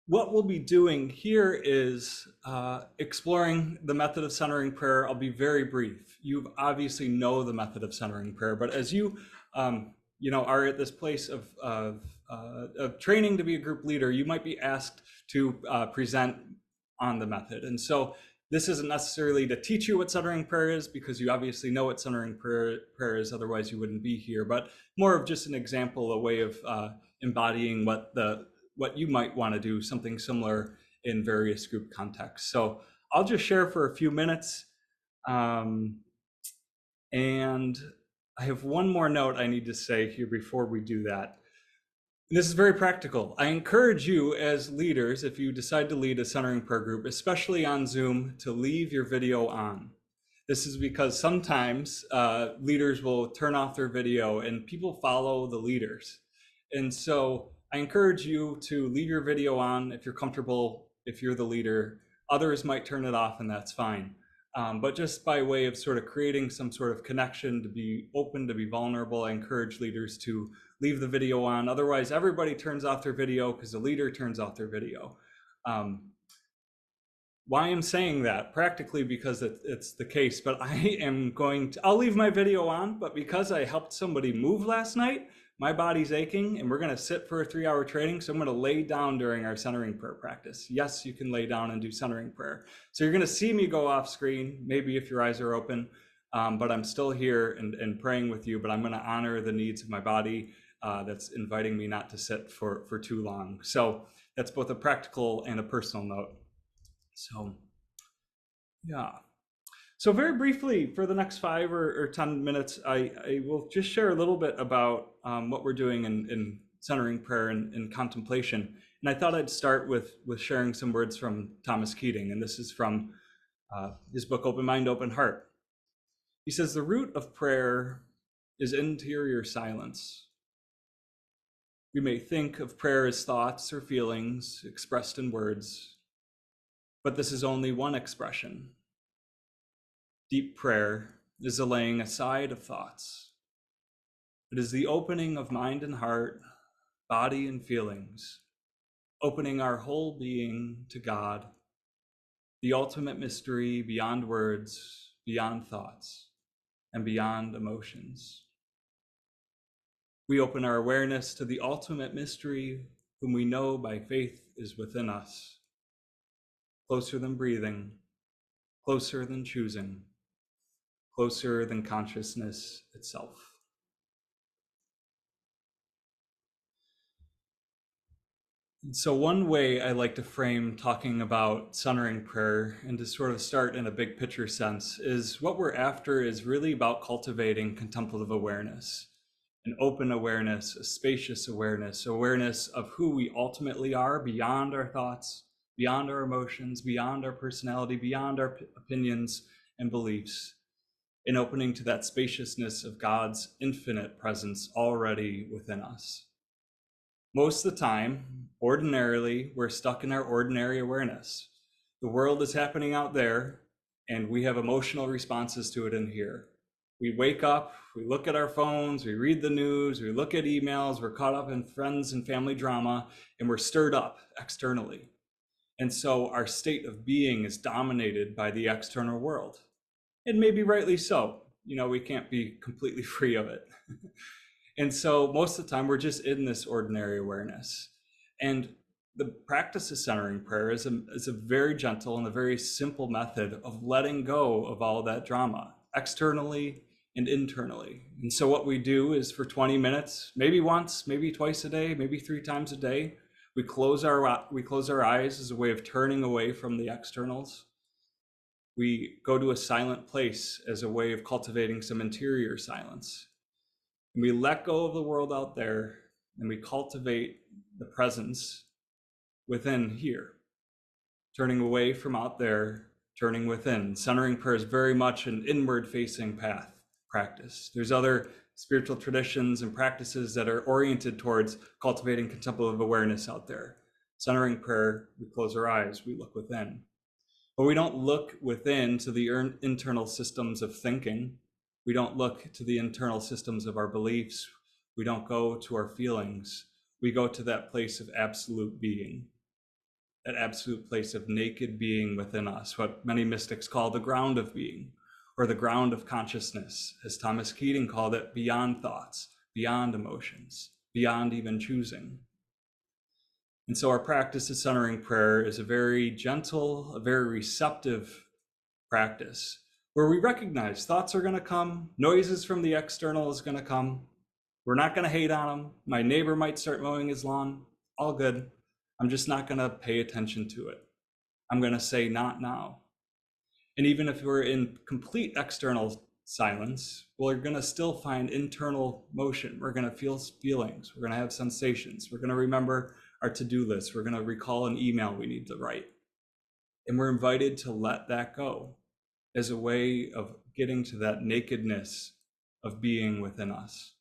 What we'll be doing here is exploring the method of centering prayer. I'll be very brief. You obviously know the method of centering prayer, but as you are at this place of training to be a group leader, you might be asked to present on the method. And so this isn't necessarily to teach you what centering prayer is, because you obviously know what centering prayer is, otherwise you wouldn't be here, but more of just an example, a way of embodying what you might want to do, something similar in various group contexts. So I'll just share for a few minutes. Um, and I have one more note I need to say here before we do that. This is very practical. I encourage you as leaders, if you decide to lead a centering prayer group, especially on Zoom, to leave your video on. This is because sometimes leaders will turn off their video and people follow the leaders. And so I encourage you to leave your video on if you're comfortable, if you're the leader. Others might turn it off and that's fine. But just by way of sort of creating some sort of connection, to be open, to be vulnerable, I encourage leaders to leave the video on. Otherwise, everybody turns off their video because the leader turns off their video. Why I'm saying that? Practically because it's the case, but I'll leave my video on, but because I helped somebody move last night, my body's aching and we're gonna sit for a 3-hour training, so I'm gonna lay down during our centering prayer practice. Yes, you can lay down and do centering prayer. So you're gonna see me go off screen, maybe if your eyes are open, but I'm still here and praying with you, but I'm gonna honor the needs of my body that's inviting me not to sit for too long. So that's both a practical and a personal note. So, yeah. So very briefly, for the next 5 or 10 minutes, I will just share a little bit about what we're doing in centering prayer and contemplation. And I thought I'd start with sharing some words from Thomas Keating, and this is from his book, Open Mind, Open Heart. He says, "The root of prayer is interior silence. We may think of prayer as thoughts or feelings expressed in words, but this is only one expression. Deep prayer is the laying aside of thoughts. It is the opening of mind and heart, body and feelings, opening our whole being to God, the ultimate mystery beyond words, beyond thoughts, and beyond emotions. We open our awareness to the ultimate mystery, whom we know by faith is within us, closer than breathing, closer than choosing, closer than consciousness itself." So one way I like to frame talking about centering prayer, and to sort of start in a big picture sense, is what we're after is really about cultivating contemplative awareness, an open awareness, a spacious awareness, awareness of who we ultimately are beyond our thoughts, beyond our emotions, beyond our personality, beyond our opinions and beliefs, in opening to that spaciousness of God's infinite presence already within us. Most of the time, ordinarily, we're stuck in our ordinary awareness. The world is happening out there, and we have emotional responses to it in here. We wake up, we look at our phones, we read the news, we look at emails, we're caught up in friends and family drama, and we're stirred up externally. And so our state of being is dominated by the external world. And maybe rightly so. We can't be completely free of it. And so most of the time we're just in this ordinary awareness. And the practice of centering prayer is a very gentle and a very simple method of letting go of all that drama, externally and internally. And so what we do is, for 20 minutes, maybe once, maybe twice a day, maybe 3 times a day, we close our eyes as a way of turning away from the externals. We go to a silent place as a way of cultivating some interior silence. And we let go of the world out there, and we cultivate the presence within here, turning away from out there, turning within. Centering prayer is very much an inward facing practice. There's other spiritual traditions and practices that are oriented towards cultivating contemplative awareness out there. Centering prayer, we close our eyes, we look within. But we don't look within to the internal systems of thinking. We don't look to the internal systems of our beliefs. We don't go to our feelings. We go to that place of absolute being. that absolute place of naked being within us, what many mystics call the ground of being, or the ground of consciousness, as Thomas Keating called it, beyond thoughts, beyond emotions, beyond even choosing. And so our practice of centering prayer is a very gentle, a very receptive practice where we recognize thoughts are going to come, noises from the external is going to come. We're not going to hate on them. My neighbor might start mowing his lawn. All good. I'm just not going to pay attention to it. I'm going to say not now. And even if we're in complete external silence, we're going to still find internal motion. We're going to feel feelings. We're going to have sensations. We're going to remember our to-do list. We're going to recall an email we need to write. And we're invited to let that go as a way of getting to that nakedness of being within us.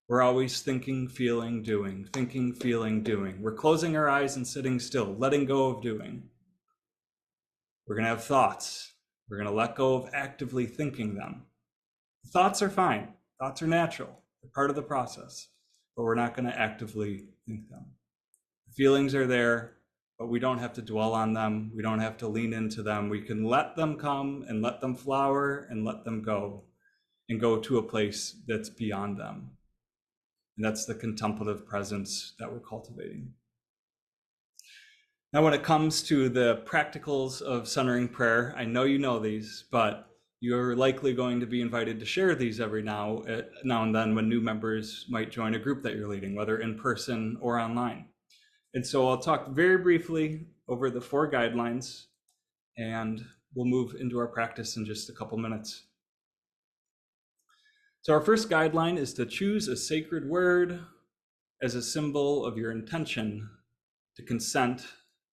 We're always thinking, feeling, doing, thinking, feeling, doing. We're closing our eyes and sitting still, letting go of doing. We're going to have thoughts. We're going to let go of actively thinking them. Thoughts are fine. Thoughts are natural. They're part of the process, but we're not going to actively think them. The feelings are there, but we don't have to dwell on them. We don't have to lean into them. We can let them come and let them flower and let them go and go to a place that's beyond them. And that's the contemplative presence that we're cultivating. Now, when it comes to the practicals of centering prayer, I know you know these, but you're likely going to be invited to share these every now and then when new members might join a group that you're leading, whether in person or online. And so I'll talk very briefly over the 4 guidelines, and we'll move into our practice in just a couple minutes. So our first guideline is to choose a sacred word as a symbol of your intention to consent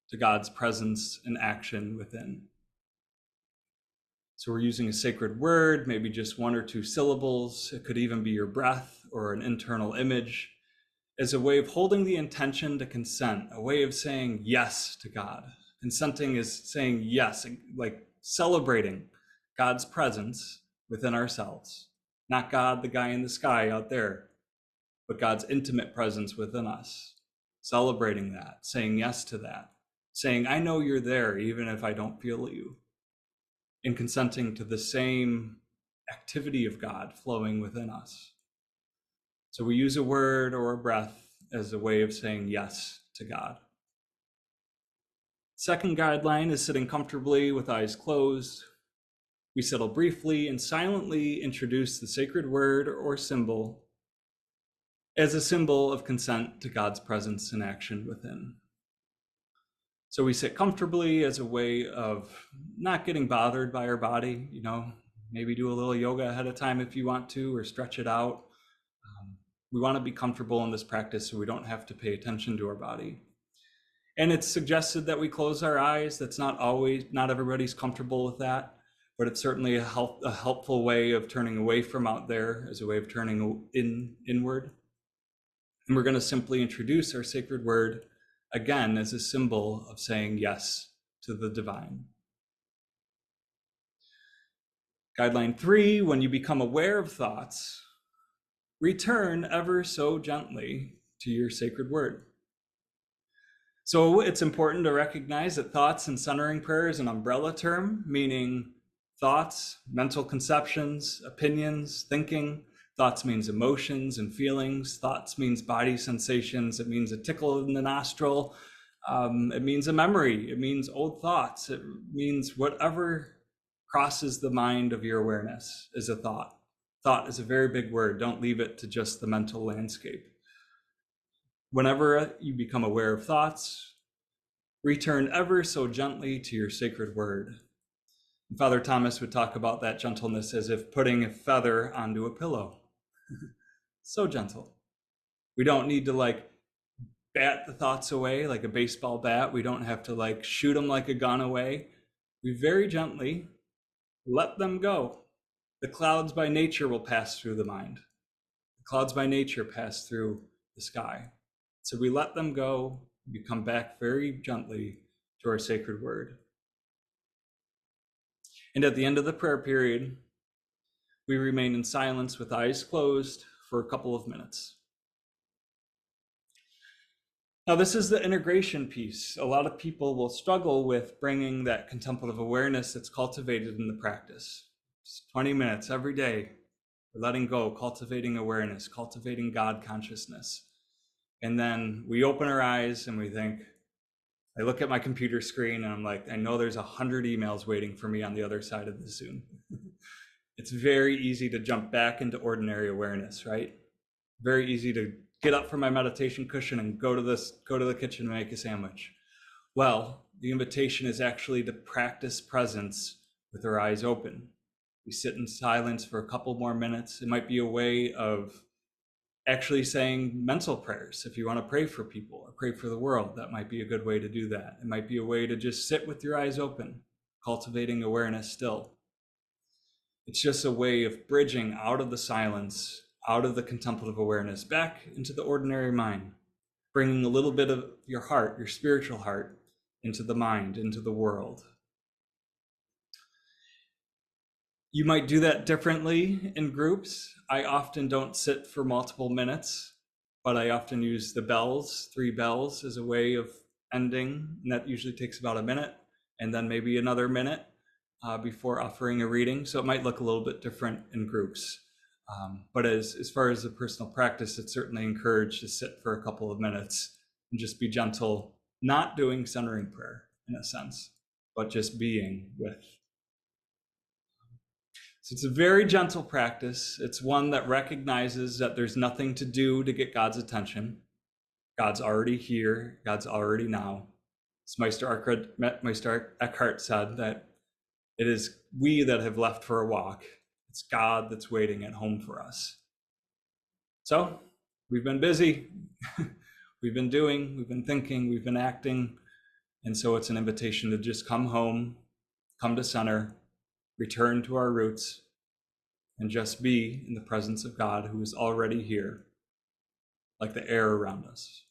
to God's presence and action within. So we're using a sacred word, maybe just 1 or 2 syllables. It could even be your breath or an internal image, as a way of holding the intention to consent, a way of saying yes to God. Consenting is saying yes, like celebrating God's presence within ourselves. Not God, the guy in the sky out there, but God's intimate presence within us. Celebrating that, saying yes to that, saying, I know you're there even if I don't feel you. And consenting to the same activity of God flowing within us. So we use a word or a breath as a way of saying yes to God. Second guideline is sitting comfortably with eyes closed. We settle briefly and silently introduce the sacred word or symbol as a symbol of consent to God's presence and action within. So we sit comfortably as a way of not getting bothered by our body, maybe do a little yoga ahead of time if you want to, or stretch it out. We want to be comfortable in this practice so we don't have to pay attention to our body. And it's suggested that we close our eyes. That's not everybody's comfortable with that, but it's certainly a helpful way of turning away from out there as a way of turning inward. And we're going to simply introduce our sacred word again as a symbol of saying yes to the divine. Guideline 3, when you become aware of thoughts, return ever so gently to your sacred word. So it's important to recognize that thoughts in centering prayer is an umbrella term, meaning thoughts, mental conceptions, opinions, thinking. Thoughts means emotions and feelings. Thoughts means body sensations. It means a tickle in the nostril. It means a memory. It means old thoughts. It means whatever crosses the mind of your awareness is a thought. Thought is a very big word. Don't leave it to just the mental landscape. Whenever you become aware of thoughts, return ever so gently to your sacred word. And Father Thomas would talk about that gentleness as if putting a feather onto a pillow. So gentle. We don't need to bat the thoughts away like a baseball bat. We don't have to shoot them like a gun away. We very gently let them go. The clouds by nature will pass through the mind. The clouds by nature pass through the sky. So we let them go. We come back very gently to our sacred word. And at the end of the prayer period, we remain in silence with eyes closed for a couple of minutes. Now, this is the integration piece. A lot of people will struggle with bringing that contemplative awareness that's cultivated in the practice. Just 20 minutes every day, letting go, cultivating awareness, cultivating God consciousness. And then we open our eyes and we think, I look at my computer screen and I'm like, I know there's 100 emails waiting for me on the other side of the Zoom. It's very easy to jump back into ordinary awareness, right? Very easy to get up from my meditation cushion and go to the kitchen and make a sandwich. Well, the invitation is actually to practice presence with our eyes open. We sit in silence for a couple more minutes. It might be a way of actually saying mental prayers. If you want to pray for people or pray for the world, that might be a good way to do that. It might be a way to just sit with your eyes open, cultivating awareness still. It's just a way of bridging out of the silence, out of the contemplative awareness, back into the ordinary mind, bringing a little bit of your heart, your spiritual heart, into the mind, into the world. You might do that differently in groups. I often don't sit for multiple minutes, but I often use the bells, 3 bells, as a way of ending, and that usually takes about a minute, and then maybe another minute before offering a reading. So it might look a little bit different in groups. But as far as the personal practice, it's certainly encouraged to sit for a couple of minutes and just be gentle, not doing centering prayer in a sense, but just being with. So it's a very gentle practice. It's one that recognizes that there's nothing to do to get God's attention. God's already here. God's already now. As Meister Eckhart said, that it is we that have left for a walk. It's God that's waiting at home for us. So we've been busy. We've been doing, we've been thinking, we've been acting. And so it's an invitation to just come home, come to center, return to our roots, and just be in the presence of God who is already here, like the air around us.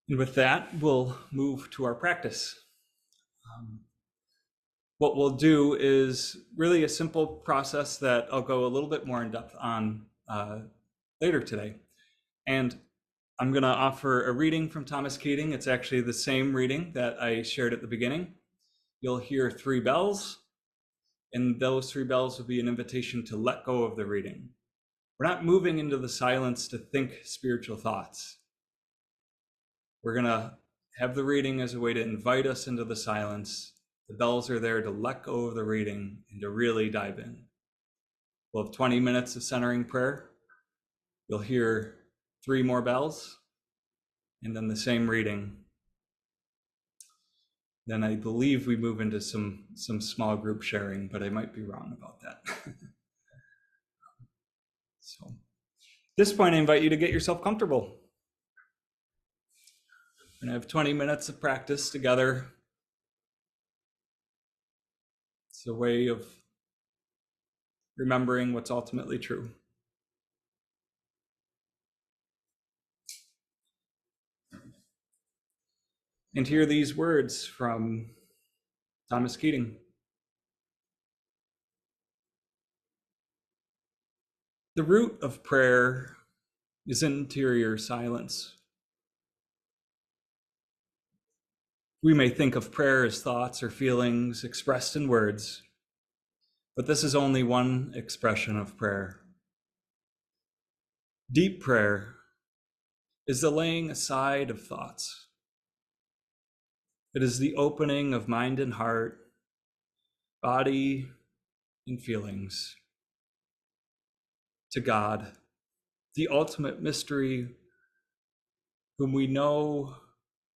And with that, we'll move to our practice. What we'll do is really a simple process that I'll go a little bit more in depth on later today. And I'm going to offer a reading from Thomas Keating. It's actually the same reading that I shared at the beginning. You'll hear 3 bells, and those 3 bells will be an invitation to let go of the reading. We're not moving into the silence to think spiritual thoughts. We're going to have the reading as a way to invite us into the silence. The bells are there to let go of the reading and to really dive in. We'll have 20 minutes of centering prayer. You'll hear 3 more bells, and then the same reading. Then I believe we move into some small group sharing, but I might be wrong about that. So at this point, I invite you to get yourself comfortable. We're gonna have 20 minutes of practice together. It's a way of remembering what's ultimately true. And hear these words from Thomas Keating. The root of prayer is interior silence. We may think of prayer as thoughts or feelings expressed in words, but this is only one expression of prayer. Deep prayer is the laying aside of thoughts. It is the opening of mind and heart, body and feelings to God, the ultimate mystery whom we know,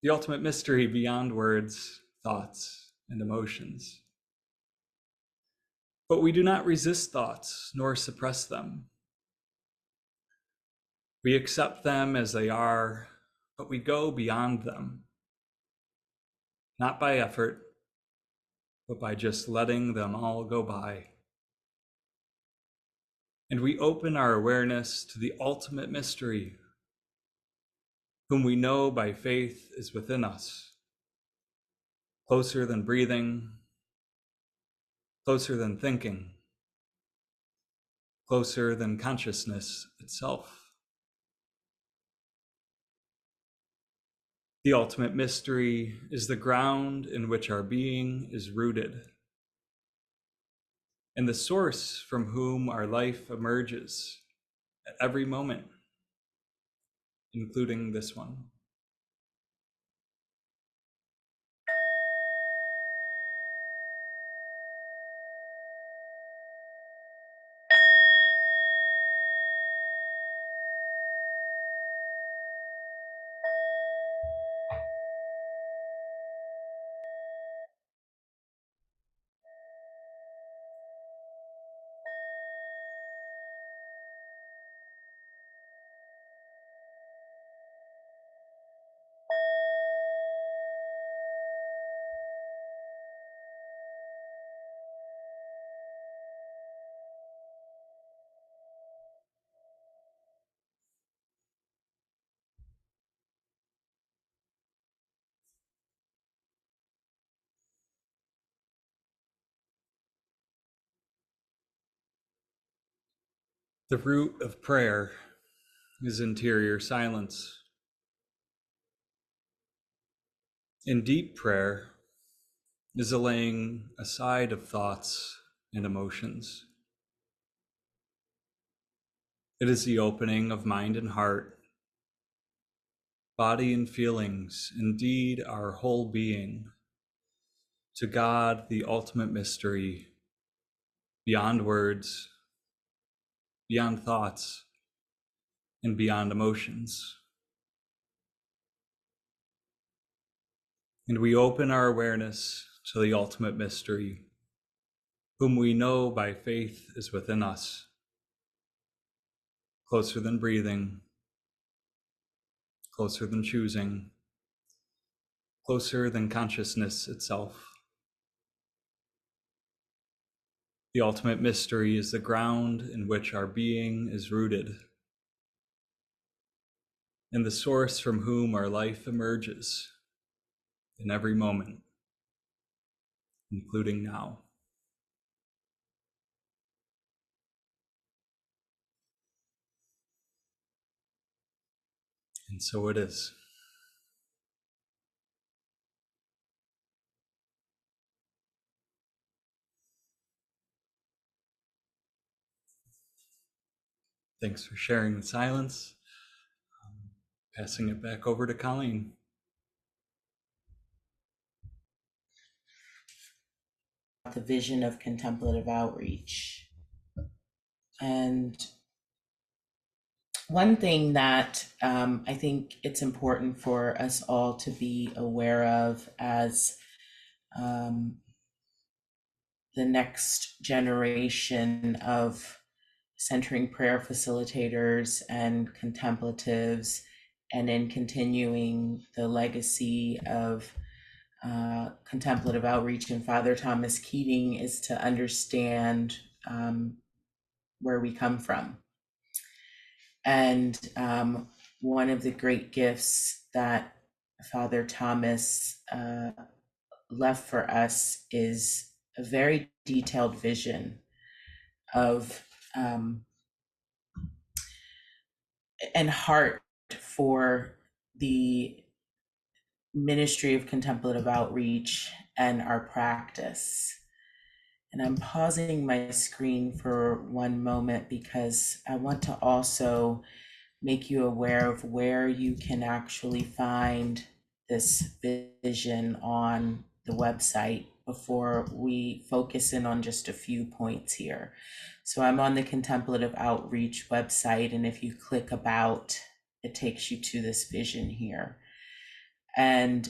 the ultimate mystery beyond words, thoughts, and emotions. But we do not resist thoughts nor suppress them. We accept them as they are, but we go beyond them, not by effort, but by just letting them all go by. And we open our awareness to the ultimate mystery, whom we know by faith is within us, closer than breathing, closer than thinking, closer than consciousness itself. The ultimate mystery is the ground in which our being is rooted, and the source from whom our life emerges at every moment, including this one. The root of prayer is interior silence. In deep prayer is a laying aside of thoughts and emotions. It is the opening of mind and heart, body and feelings, indeed our whole being, to God, the ultimate mystery, beyond words, beyond thoughts, and beyond emotions. And we open our awareness to the ultimate mystery, whom we know by faith is within us, closer than breathing, closer than choosing, closer than consciousness itself. The ultimate mystery is the ground in which our being is rooted, and the source from whom our life emerges in every moment, including now. And so it is. Thanks for sharing the silence. Passing it back over to Colleen. The vision of contemplative outreach. And one thing that I think it's important for us all to be aware of as the next generation of centering prayer facilitators and contemplatives, and in continuing the legacy of contemplative outreach and Father Thomas Keating, is to understand where we come from. And one of the great gifts that Father Thomas left for us is a very detailed vision of and heart for the ministry of contemplative outreach and our practice. And I'm pausing my screen for one moment because I want to also make you aware of where you can actually find this vision on the website before we focus in on just a few points here. So I'm on the Contemplative Outreach website, and if you click about, it takes you to this vision here. And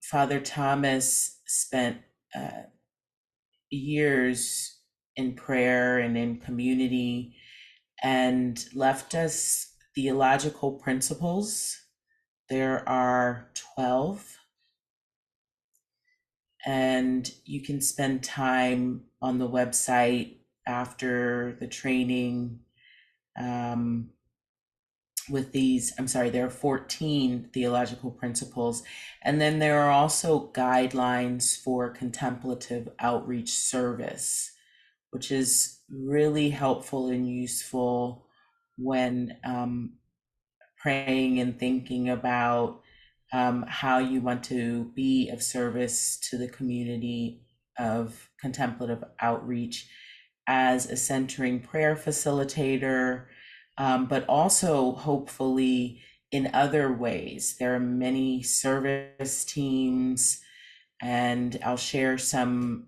Father Thomas spent years in prayer and in community, and left us theological principles. There are 12, and you can spend time on the website after the training with these, I'm sorry, there are 14 theological principles. And then there are also guidelines for contemplative outreach service, which is really helpful and useful when praying and thinking about how you want to be of service to the community of contemplative outreach as a centering prayer facilitator, but also hopefully in other ways. There are many service teams, and I'll share some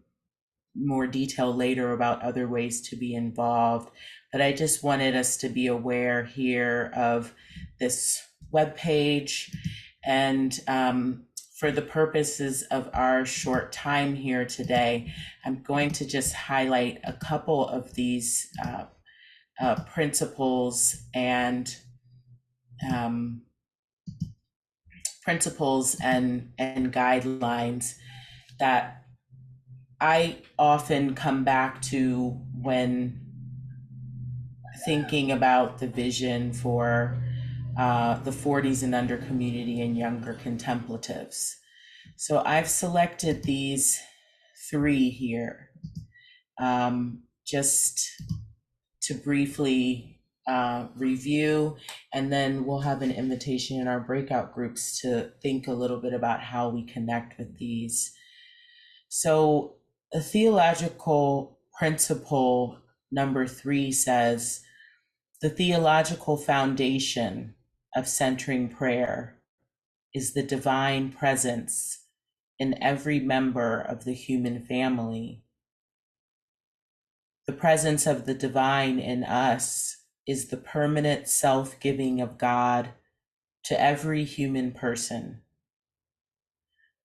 more detail later about other ways to be involved. But I just wanted us to be aware here of this webpage. And for the purposes of our short time here today, I'm going to just highlight a couple of these principles and guidelines that I often come back to when thinking about the vision for the 40s and under community and younger contemplatives. So I've selected these three here just to briefly review, and then we'll have an invitation in our breakout groups to think a little bit about how we connect with these. So a theological principle number 3 says, the theological foundation of centering prayer is the divine presence in every member of the human family. The presence of the divine in us is the permanent self-giving of God to every human person.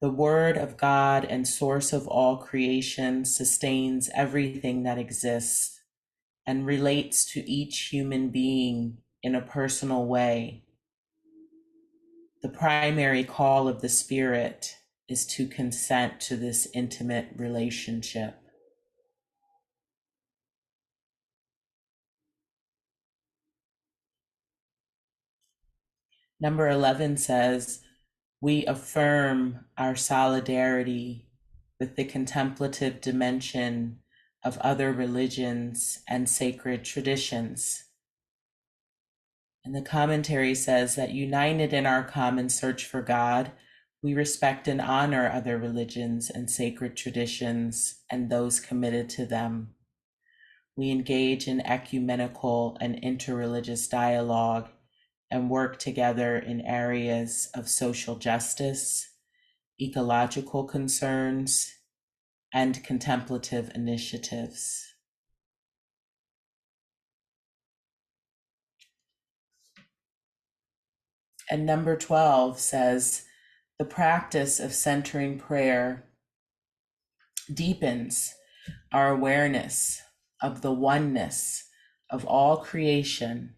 The Word of God and source of all creation sustains everything that exists and relates to each human being in a personal way. The primary call of the Spirit is to consent to this intimate relationship. Number 11 says, we affirm our solidarity with the contemplative dimension of other religions and sacred traditions. And the commentary says that united in our common search for God, we respect and honor other religions and sacred traditions and those committed to them. We engage in ecumenical and interreligious dialogue and work together in areas of social justice, ecological concerns, and contemplative initiatives. And number 12 says, the practice of centering prayer deepens our awareness of the oneness of all creation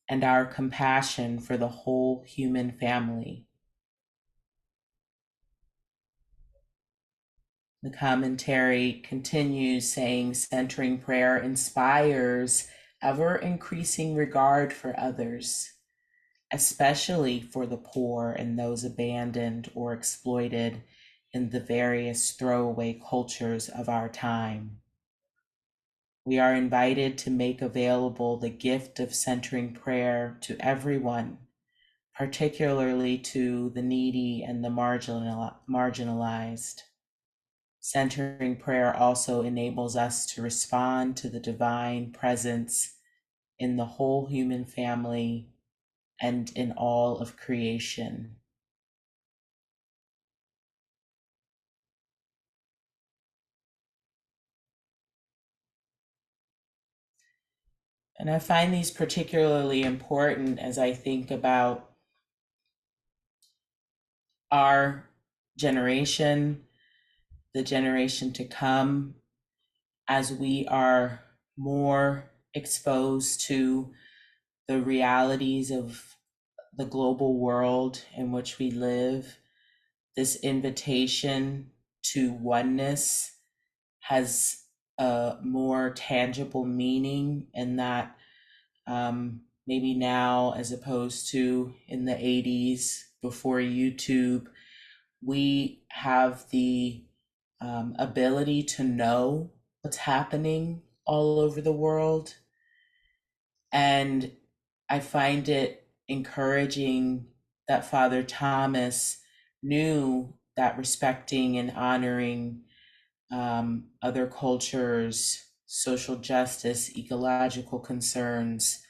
and our compassion for the whole human family. The commentary continues saying, centering prayer inspires ever increasing regard for others, especially for the poor and those abandoned or exploited in the various throwaway cultures of our time. We are invited to make available the gift of centering prayer to everyone, particularly to the needy and the marginalized. Centering prayer also enables us to respond to the divine presence in the whole human family and in all of creation. And I find these particularly important as I think about our generation, the generation to come, as we are more exposed to the realities of the global world in which we live. This invitation to oneness has a more tangible meaning in that maybe now as opposed to in the 80s before YouTube, we have the ability to know what's happening all over the world. And I find it encouraging that Father Thomas knew that respecting and honoring other cultures, social justice, ecological concerns,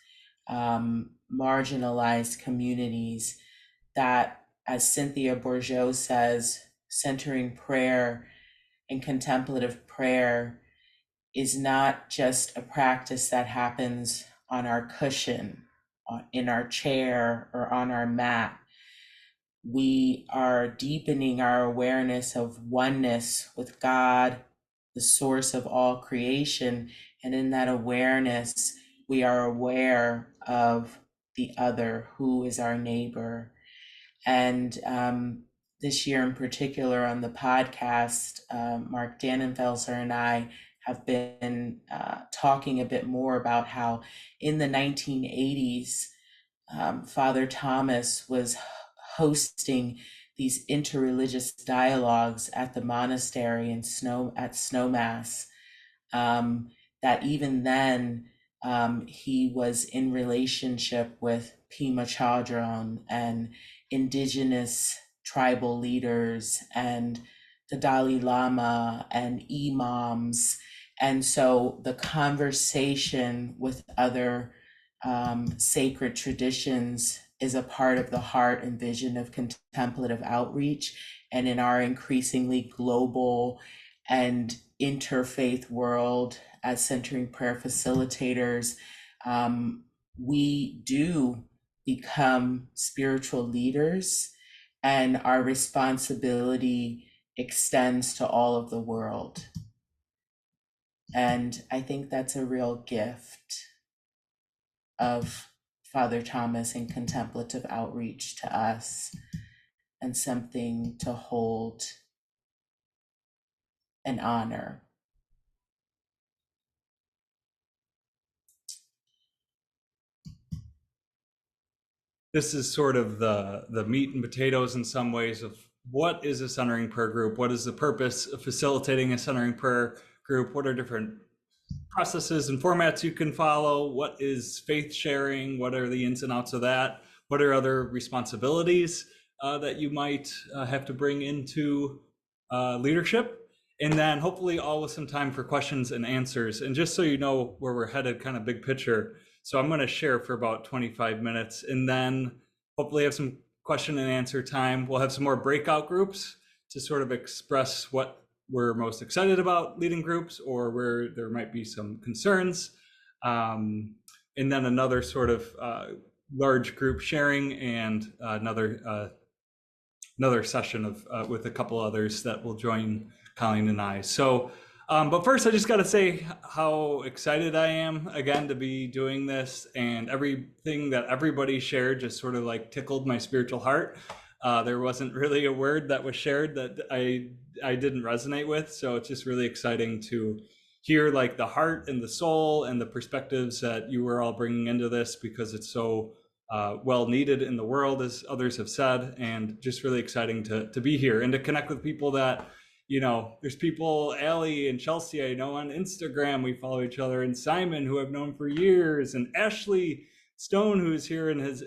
marginalized communities, that, as Cynthia Bourgeault says, centering prayer and contemplative prayer is not just a practice that happens on our cushion, in our chair, or on our mat. We are deepening our awareness of oneness with God, the source of all creation. And in that awareness, we are aware of the other, who is our neighbor. And this year in particular on the podcast, Mark Dannenfelser and I have been talking a bit more about how in the 1980s, Father Thomas was hosting these interreligious dialogues at the monastery at Snowmass. That even then he was in relationship with Pema Chodron and indigenous tribal leaders and the Dalai Lama and imams. And so the conversation with other sacred traditions is a part of the heart and vision of contemplative outreach. And in our increasingly global and interfaith world, as centering prayer facilitators, we do become spiritual leaders, and our responsibility extends to all of the world. And I think that's a real gift of Father Thomas and contemplative outreach to us, and something to hold and honor. This is sort of the meat and potatoes in some ways of what is a centering prayer group? What is the purpose of facilitating a centering prayer group? What are different processes and formats you can follow? What is faith sharing? What are the ins and outs of that? What are other responsibilities that you might have to bring into leadership? And then hopefully all with some time for questions and answers. And just so you know where we're headed, kind of big picture. So I'm going to share for about 25 minutes and then hopefully have some question and answer time. We'll have some more breakout groups to sort of express what we're most excited about leading groups or where there might be some concerns. And then another sort of large group sharing and another session of with a couple others that will join Colleen and I. So, but first I just got to say how excited I am again to be doing this, and everything that everybody shared just sort of like tickled my spiritual heart. There wasn't really a word that was shared that I didn't resonate with. So it's just really exciting to hear like the heart and the soul and the perspectives that you were all bringing into this, because it's so well needed in the world, as others have said, and just really exciting to be here and to connect with people that, you know, there's people, Allie and Chelsea, I know on Instagram, we follow each other, and Simon, who I've known for years, and Ashley Stone, who's here and has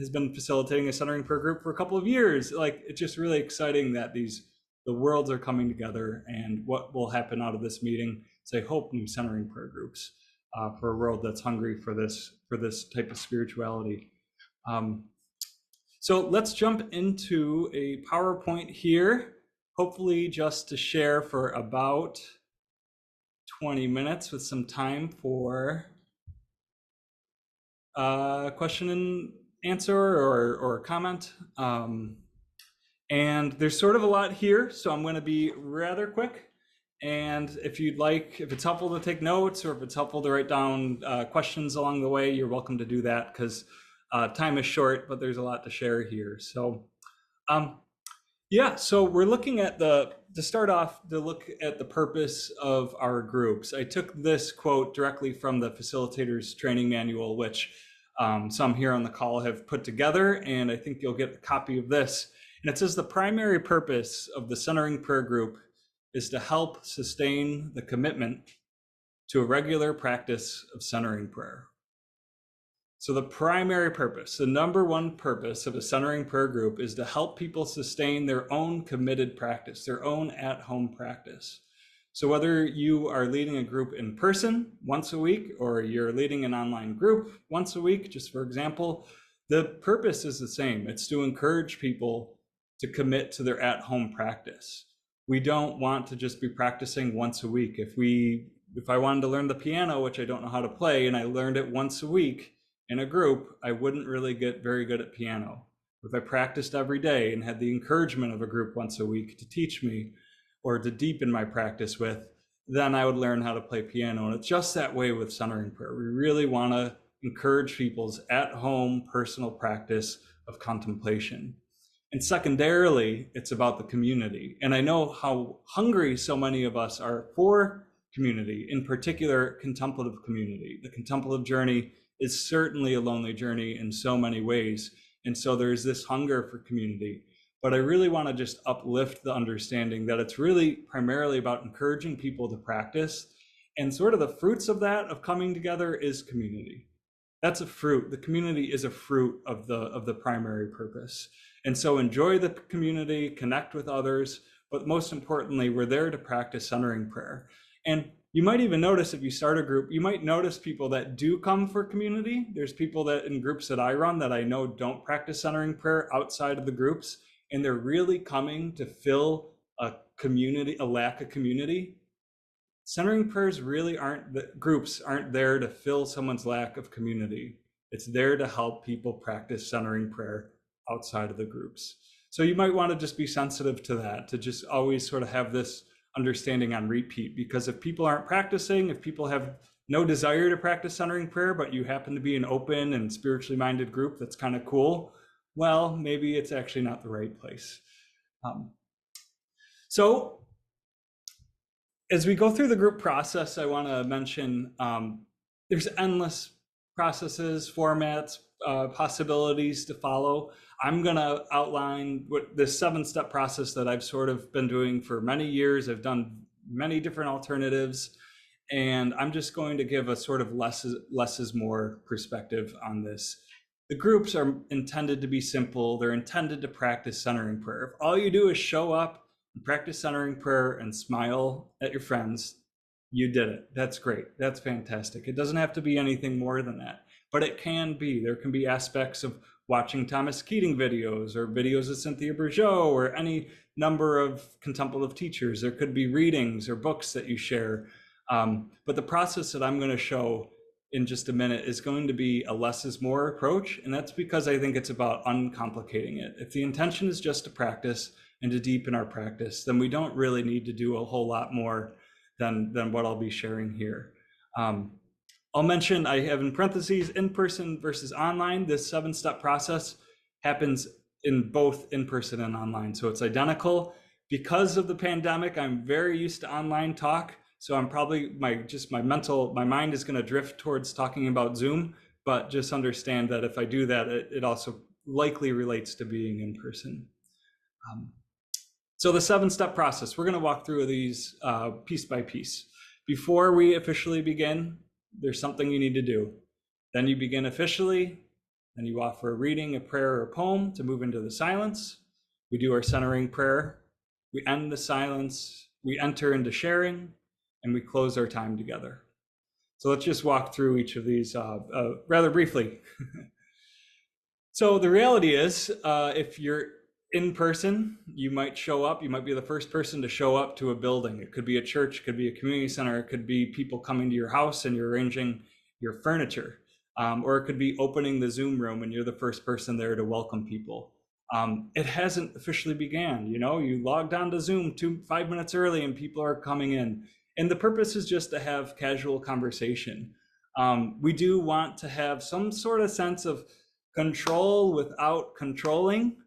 been facilitating a centering prayer group for a couple of years. Like, it's just really exciting that the worlds are coming together, and what will happen out of this meeting is, I hope, new centering prayer groups for a world that's hungry for this type of spirituality. So let's jump into a PowerPoint here, hopefully just to share for about 20 minutes with some time for question and answer or comment. And there's sort of a lot here, so I'm going to be rather quick. And if you'd like, if it's helpful to take notes or if it's helpful to write down questions along the way, you're welcome to do that, because time is short, but there's a lot to share here. So yeah, so we're looking at to start off, to look at the purpose of our groups. I took this quote directly from the Facilitators Training Manual, which some here on the call have put together, and I think you'll get a copy of this. And it says the primary purpose of the Centering Prayer Group is to help sustain the commitment to a regular practice of centering prayer. So the primary purpose, the number one purpose of a Centering Prayer Group is to help people sustain their own committed practice, their own at-home practice. So whether you are leading a group in person once a week, or you're leading an online group once a week, just for example, the purpose is the same. It's to encourage people to commit to their at-home practice. We don't want to just be practicing once a week. If I wanted to learn the piano, which I don't know how to play, and I learned it once a week in a group, I wouldn't really get very good at piano. If I practiced every day and had the encouragement of a group once a week to teach me or to deepen my practice with, then I would learn how to play piano. And it's just that way with centering prayer. We really want to encourage people's at-home personal practice of contemplation. And secondarily, it's about the community. And I know how hungry so many of us are for community, in particular, contemplative community. The contemplative journey is certainly a lonely journey in so many ways. And so there's this hunger for community. But I really want to just uplift the understanding that it's really primarily about encouraging people to practice. And sort of the fruits of that, of coming together, is community. That's a fruit. The community is a fruit of the primary purpose. And so enjoy the community, connect with others, but most importantly, we're there to practice centering prayer. And you might even notice, if you start a group, you might notice people that do come for community. There's people that in groups that I run that I know don't practice centering prayer outside of the groups, and they're really coming to fill a community, a lack of community. Centering prayers really aren't, the groups aren't there to fill someone's lack of community. It's there to help people practice centering prayer outside of the groups. So you might want to just be sensitive to that, to just always sort of have this understanding on repeat, because if people aren't practicing, if people have no desire to practice centering prayer, but you happen to be an open and spiritually minded group that's kind of cool, well, maybe it's actually not the right place. So as we go through the group process, I want to mention there's endless processes, formats, possibilities to follow. I'm going to outline what this 7-step process that I've sort of been doing for many years. I've done many different alternatives, and I'm just going to give a sort of less is more perspective on this. The groups are intended to be simple. They're intended to practice centering prayer. If all you do is show up and practice centering prayer and smile at your friends, you did it. That's great. That's fantastic. It doesn't have to be anything more than that, but it can be. There can be aspects of watching Thomas Keating videos or videos of Cynthia Bourgeault or any number of contemplative teachers. There could be readings or books that you share. But the process that I'm going to show in just a minute is going to be a less is more approach. And that's because I think it's about uncomplicating it. If the intention is just to practice and to deepen our practice, then we don't really need to do a whole lot more than what I'll be sharing here. I'll mention, I have in parentheses, in-person versus online. This 7-step process happens in both in-person and online, so it's identical. Because of the pandemic, I'm very used to online talk, so I'm probably, my mind is gonna drift towards talking about Zoom, but just understand that if I do that, it also likely relates to being in person. So the 7-step process, we're gonna walk through these piece by piece. Before we officially begin, there's something you need to do. Then you begin officially, and you offer a reading, a prayer, or a poem to move into the silence. We do our centering prayer. We end the silence. We enter into sharing, and we close our time together. So let's just walk through each of these rather briefly. So the reality is, if you're in person, you might show up, you might be the first person to show up to a building. It could be a church, it could be a community center, it could be people coming to your house and you're arranging your furniture. Or it could be opening the Zoom room and you're the first person there to welcome people. It hasn't officially began, you logged on to Zoom 5 minutes early and people are coming in. And the purpose is just to have casual conversation. We do want to have some sort of sense of control without controlling.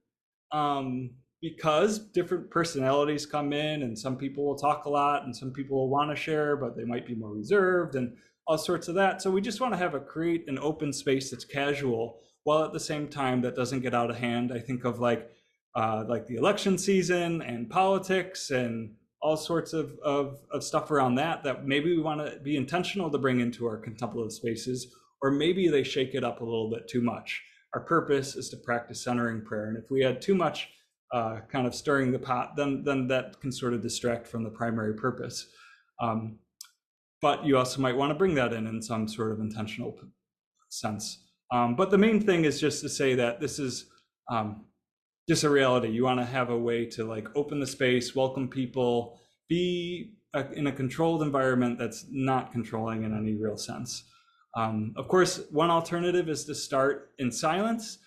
Because different personalities come in and some people will talk a lot and some people will want to share, but they might be more reserved. And all sorts of that. So we just want to create an open space that's casual, while at the same time that doesn't get out of hand. I think of like the election season and politics and all sorts of stuff around that maybe we want to be intentional to bring into our contemplative spaces, or maybe they shake it up a little bit too much. Our purpose is to practice centering prayer, and if we had too much kind of stirring the pot, then that can sort of distract from the primary purpose. But you also might want to bring that in some sort of intentional sense. But the main thing is just to say that this is just a reality. You want to have a way to like open the space, welcome people, be in a controlled environment that's not controlling in any real sense. Of course, one alternative is to start in silence.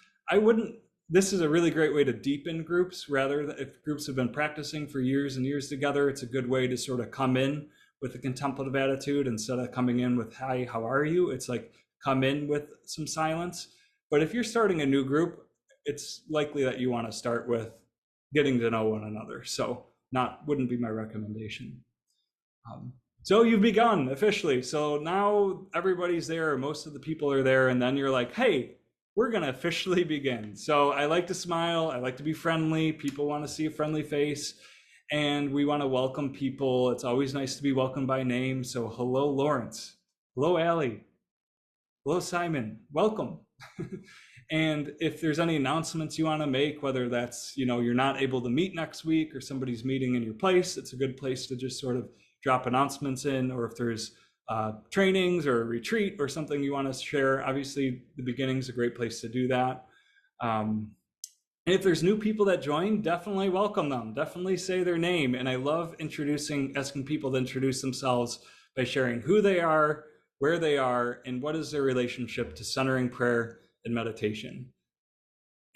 This is a really great way to deepen groups. Rather, if groups have been practicing for years and years together, it's a good way to sort of come in with a contemplative attitude instead of coming in with, hi, how are you? It's like, come in with some silence. But if you're starting a new group, it's likely that you want to start with getting to know one another. So wouldn't be my recommendation. So you've begun officially. So now everybody's there, most of the people are there, and then you're like, hey, we're gonna officially begin. So I like to smile, I like to be friendly. People want to see a friendly face, and we want to welcome people. It's always nice to be welcomed by name. So hello, Lawrence. Hello, Allie. Hello, Simon. Welcome. And if there's any announcements you want to make, whether that's, you're not able to meet next week or somebody's meeting in your place, it's a good place to just sort of drop announcements in. Or if there's trainings or a retreat or something you want to share, obviously the beginning is a great place to do that. And if there's new people that join, definitely welcome them. Definitely say their name. And I love asking people to introduce themselves by sharing who they are, where they are, and what is their relationship to centering prayer and meditation.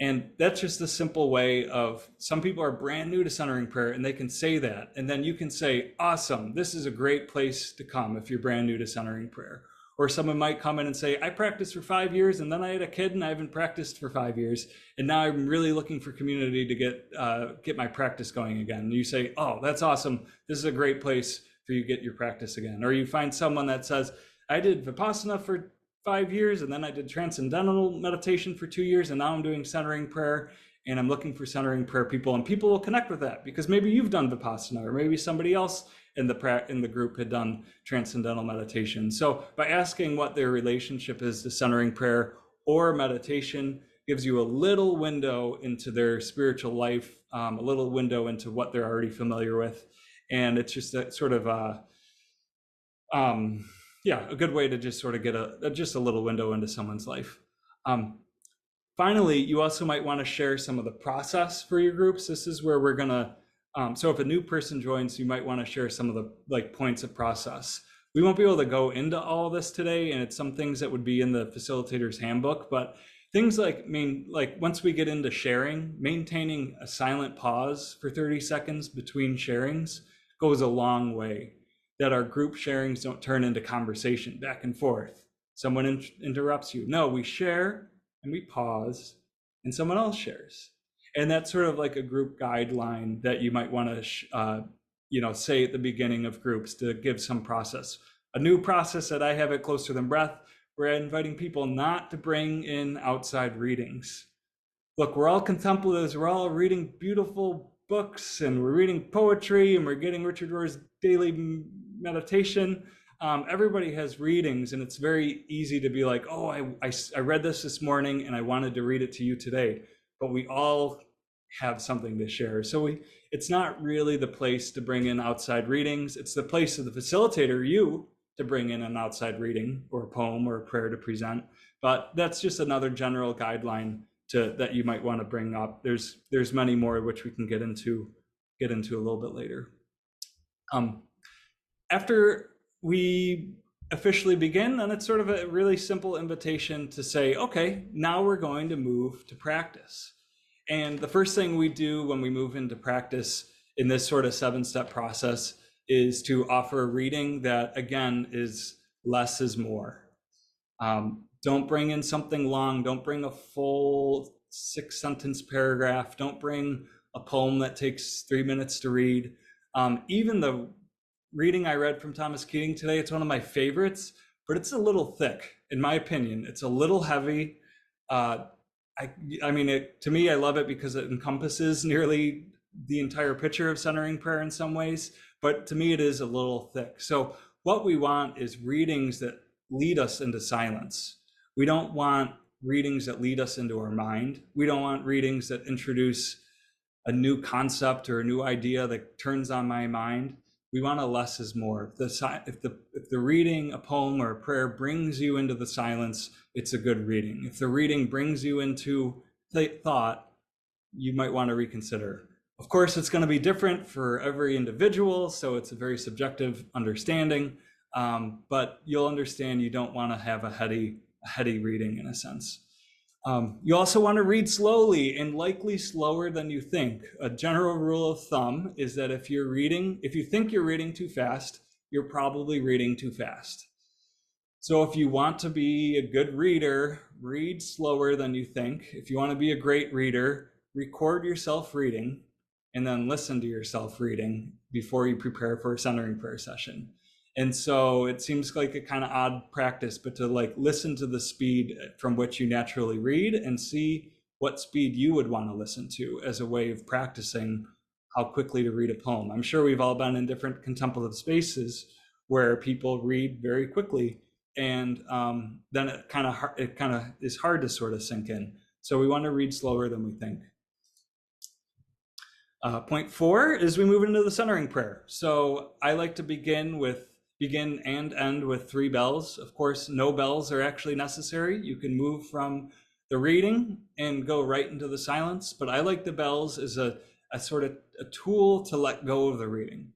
And that's just a simple way of, some people are brand new to centering prayer and they can say that. And then you can say, awesome, this is a great place to come if you're brand new to centering prayer. Or someone might come in and say, I practiced for 5 years and then I had a kid and I haven't practiced for 5 years. And now I'm really looking for community to get my practice going again. And you say, oh, that's awesome. This is a great place for you to get your practice again. Or you find someone that says, I did Vipassana for 5 years, and then I did transcendental meditation for 2 years, and now I'm doing centering prayer, and I'm looking for centering prayer people, and people will connect with that because maybe you've done Vipassana, or maybe somebody else in the group had done transcendental meditation. So by asking what their relationship is to centering prayer or meditation gives you a little window into their spiritual life, a little window into what they're already familiar with, and it's just a sort of a good way to just sort of get just a little window into someone's life. Finally, you also might want to share some of the process for your groups. This is where we're gonna, so if a new person joins, you might want to share some of the points of process. We won't be able to go into all of this today, and it's some things that would be in the facilitator's handbook, but things like once we get into sharing, maintaining a silent pause for 30 seconds between sharings goes a long way. That our group sharings don't turn into conversation back and forth. Someone interrupts you. No, we share and we pause and someone else shares. And that's sort of like a group guideline that you might want to say at the beginning of groups to give some process. A new process that I have at Closer Than Breath, we're inviting people not to bring in outside readings. Look, we're all contemplatives, we're all reading beautiful books and we're reading poetry and we're getting Richard Rohr's daily meditation. Everybody has readings, and it's very easy to be like, oh, I read this morning and I wanted to read it to you today. But we all have something to share. So it's not really the place to bring in outside readings. It's the place of the facilitator, you, to bring in an outside reading or a poem or a prayer to present. But that's just another general guideline that you might want to bring up. There's many more which we can get into a little bit later. After we officially begin, then it's sort of a really simple invitation to say, okay, now we're going to move to practice. And the first thing we do when we move into practice in this sort of 7-step process is to offer a reading that, again, is less is more. Don't bring in something long. Don't bring a full 6-sentence paragraph. Don't bring a poem that takes 3 minutes to read. Even the reading I read from Thomas Keating today, it's one of my favorites, but it's a little thick, in my opinion. It's a little heavy. Uh, I mean, to me, I love it because it encompasses nearly the entire picture of centering prayer in some ways, but to me, it is a little thick. So what we want is readings that lead us into silence. We don't want readings that lead us into our mind. We don't want readings that introduce a new concept or a new idea that turns on my mind. We want a less is more. If the reading, a poem or a prayer brings you into the silence, it's a good reading. If the reading brings you into thought, you might want to reconsider. Of course, it's going to be different for every individual, so it's a very subjective understanding, but you'll understand you don't want to have a heady reading in a sense. You also want to read slowly and likely slower than you think. A general rule of thumb is that if you think you're reading too fast, you're probably reading too fast. So if you want to be a good reader, read slower than you think. If you want to be a great reader, record yourself reading and then listen to yourself reading before you prepare for a centering prayer session. And so it seems like a kind of odd practice, but to like listen to the speed from which you naturally read and see what speed you would want to listen to as a way of practicing how quickly to read a poem. I'm sure we've all been in different contemplative spaces where people read very quickly, and then it kind of is hard to sort of sink in. So we want to read slower than we think. Point 4 is we move into the centering prayer. So I like to begin and end with 3 bells. Of course, no bells are actually necessary. You can move from the reading and go right into the silence, but I like the bells as a sort of a tool to let go of the reading.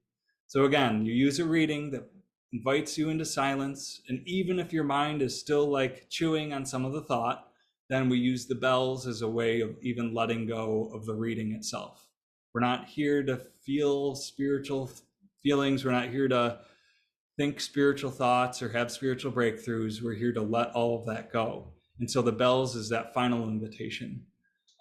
So again, you use a reading that invites you into silence, and even if your mind is still like chewing on some of the thought, then we use the bells as a way of even letting go of the reading itself. We're not here to feel spiritual feelings. We're not here to think spiritual thoughts or have spiritual breakthroughs. We're here to let all of that go. And so the bells is that final invitation.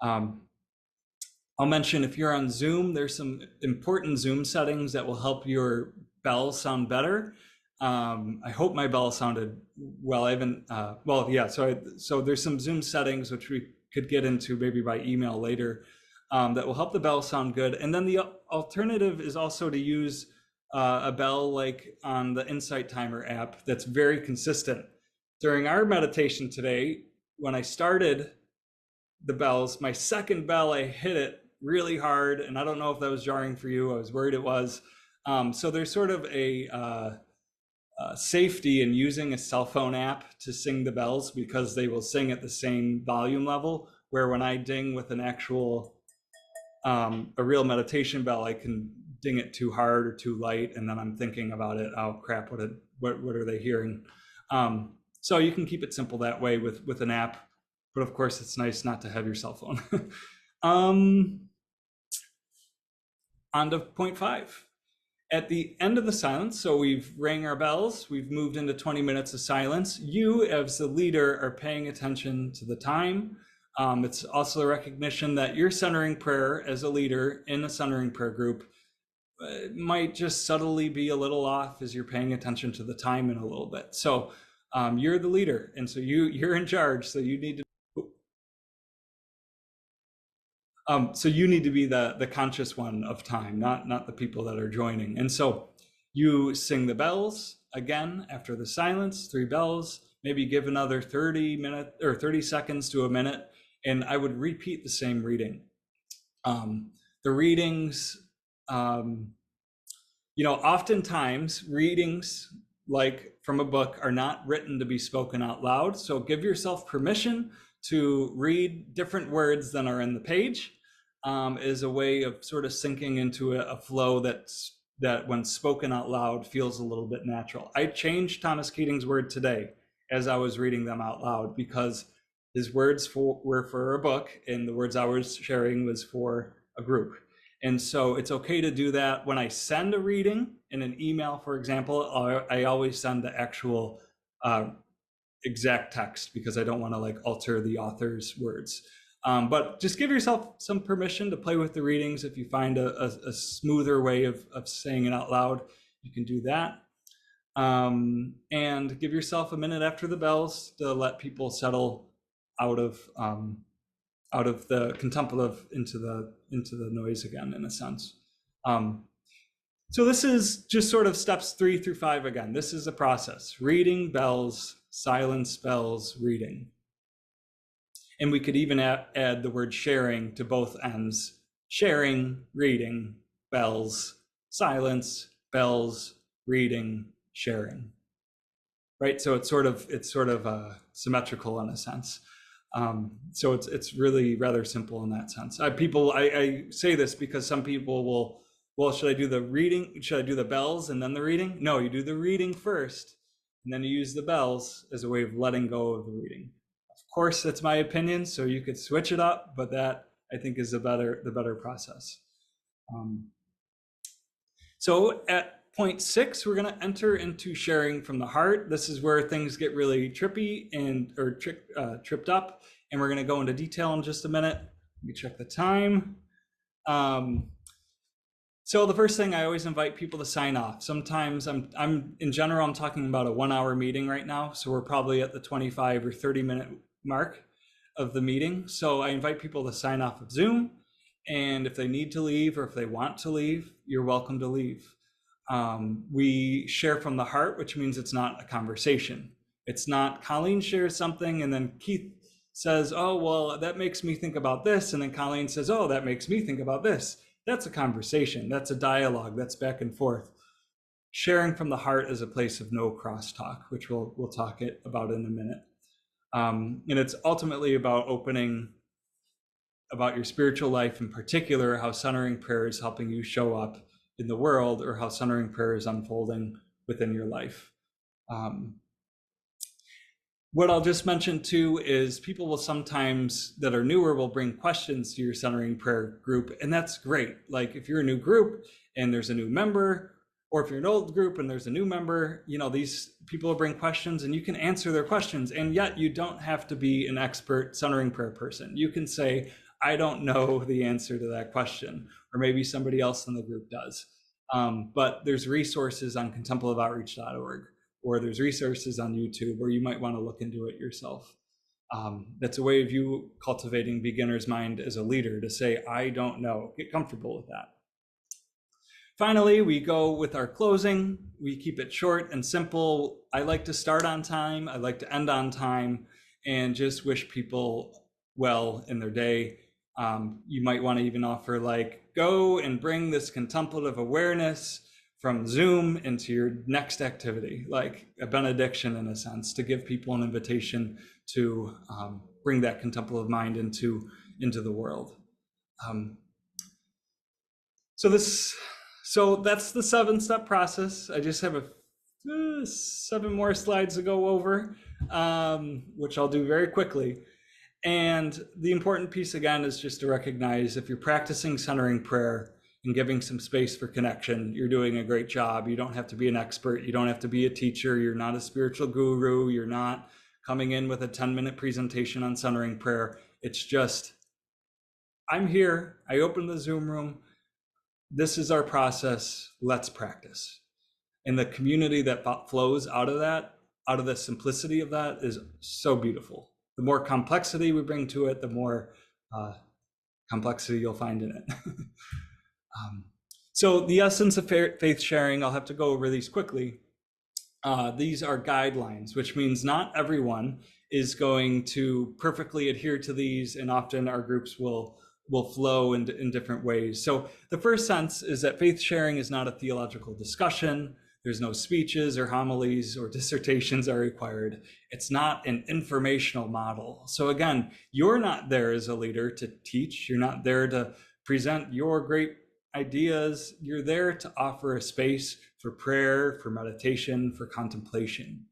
I'll mention if you're on Zoom, there's some important Zoom settings that will help your bells sound better. I hope my bell sounded well. I haven't, well, yeah, so there's some Zoom settings which we could get into maybe by email later that will help the bell sound good. And then the alternative is also to use a bell like on the Insight Timer app that's very consistent. During our meditation today, when I started the bells, my second bell, I hit it really hard, and I don't know if that was jarring for you. I was worried it was. So there's sort of a safety in using a cell phone app to sing the bells, because they will sing at the same volume level, where when I ding with an actual a real meditation bell, I can ding it too hard or too light, and then I'm thinking about it. Oh crap! What are they hearing? So you can keep it simple that way with an app, but of course it's nice not to have your cell phone. On to point 5. At the end of the silence, so we've rang our bells, we've moved into 20 minutes of silence. You, as the leader, are paying attention to the time. It's also a recognition that your centering prayer as a leader in a centering prayer group might just subtly be a little off as you're paying attention to the time in a little bit. So you're the leader, and so you're in charge. So you need to. So you need to be the conscious one of time, not the people that are joining. And so you sing the bells again after the silence, 3 bells. Maybe give another 30 seconds to a minute, and I would repeat the same reading. The readings, oftentimes readings like from a book are not written to be spoken out loud. So give yourself permission to read different words than are in the page, is a way of sort of sinking into a flow that when spoken out loud feels a little bit natural. I changed Thomas Keating's word today as I was reading them out loud, because his words were for a book and the words I was sharing was for a group. And so it's okay to do that. When I send a reading in an email, for example, I always send the actual exact text, because I don't want to like alter the author's words. But just give yourself some permission to play with the readings. If you find a smoother way of saying it out loud, you can do that. And give yourself a minute after the bells to let people settle out of the contemplative into the noise again, in a sense. So this is just sort of steps 3 through 5 again. This is a process: reading, bells, silence, bells, reading. And we could even add the word sharing to both ends: sharing, reading, bells, silence, bells, reading, sharing. Right? So it's sort of symmetrical in a sense. So it's really rather simple in that sense. I say this because some people will, well, should I do the reading? Should I do the bells and then the reading? No, you do the reading first, and then you use the bells as a way of letting go of the reading. Of course, that's my opinion, so you could switch it up, but that, I think, is the better process. So at point 6, we're going to enter into sharing from the heart. This is where things get really trippy or tripped up, and we're going to go into detail in just a minute. Let me check the time. So the first thing, I always invite people to sign off. Sometimes I'm in general, I'm talking about a 1-hour meeting right now. So we're probably at the 25 or 30-minute mark of the meeting. So I invite people to sign off of Zoom. And if they need to leave or if they want to leave, you're welcome to leave. We share from the heart, which means it's not a conversation. It's not Colleen shares something and then Keith says, oh, well, that makes me think about this. And then Colleen says, oh, that makes me think about this. That's a conversation. That's a dialogue. That's back and forth. Sharing from the heart is a place of no crosstalk, which we'll talk about in a minute. And it's ultimately about opening about your spiritual life, in particular, how centering prayer is helping you show up in the world, or how centering prayer is unfolding within your life. What I'll just mention too is people will sometimes, that are newer, will bring questions to your centering prayer group, and that's great. Like if you're a new group and there's a new member, or if you're an old group and there's a new member, these people will bring questions and you can answer their questions. And yet you don't have to be an expert centering prayer person. You can say, I don't know the answer to that question, or maybe somebody else in the group does. But there's resources on contemplativeoutreach.org, or there's resources on YouTube, or you might want to look into it yourself. That's a way of you cultivating beginner's mind as a leader, to say, I don't know. Get comfortable with that. Finally, we go with our closing. We keep it short and simple. I like to start on time. I like to end on time, and just wish people well in their day. You might want to even offer, like, go and bring this contemplative awareness from Zoom into your next activity, like a benediction in a sense, to give people an invitation to bring that contemplative mind into the world. So that's the 7-step process. I just have 7 more slides to go over, which I'll do very quickly. And the important piece, again, is just to recognize, if you're practicing centering prayer and giving some space for connection, you're doing a great job. You don't have to be an expert. You don't have to be a teacher. You're not a spiritual guru. You're not coming in with a 10-minute presentation on centering prayer. It's just, I'm here. I opened the Zoom room. This is our process. Let's practice. And the community that flows out of that, out of the simplicity of that, is so beautiful. The more complexity we bring to it, the more complexity you'll find in it. So the essence of faith sharing, I'll have to go over these quickly. These are guidelines, which means not everyone is going to perfectly adhere to these, and often our groups will flow in different ways. So the first sense is that faith sharing is not a theological discussion. There's no speeches or homilies or dissertations are required. It's not an informational model. So again, you're not there as a leader to teach. You're not there to present your great ideas. You're there to offer a space for prayer, for meditation, for contemplation.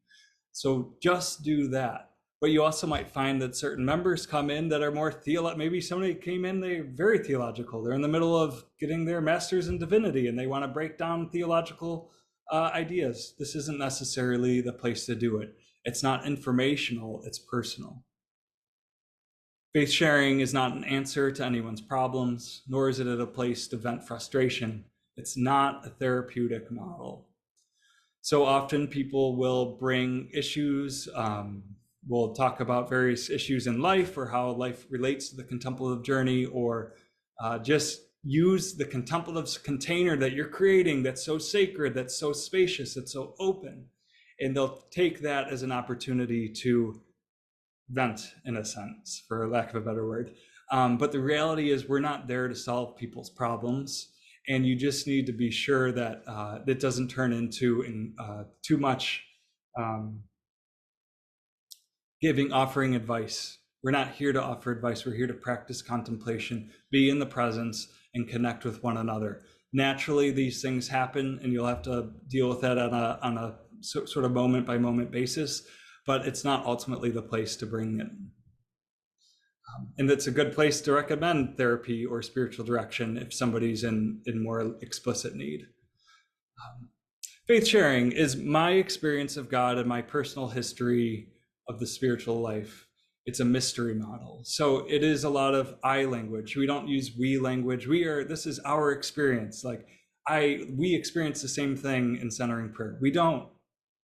So just do that. But you also might find that certain members come in that are more maybe somebody came in, they're very theological. They're in the middle of getting their master's in divinity and they want to break down theological ideas. This isn't necessarily the place to do it. It's not informational, it's personal. Faith sharing is not an answer to anyone's problems, nor is it a place to vent frustration. It's not a therapeutic model. So often people will bring issues, we'll talk about various issues in life or how life relates to the contemplative journey, or just use the contemplative container that you're creating that's so sacred, that's so spacious, that's so open. And they'll take that as an opportunity to vent, in a sense, for lack of a better word. But the reality is, we're not there to solve people's problems. And you just need to be sure that it doesn't turn into too much offering advice. We're not here to offer advice. We're here to practice contemplation, be in the presence, and connect with one another. Naturally, these things happen, and you'll have to deal with that on a sort of moment by moment basis, but it's not ultimately the place to bring it. And it's a good place to recommend therapy or spiritual direction if somebody's in more explicit need. Faith sharing is my experience of God and my personal history of the spiritual life. It's a mystery model. So it is a lot of I language. We don't use we language. This is our experience. Like we experience the same thing in centering prayer. We don't.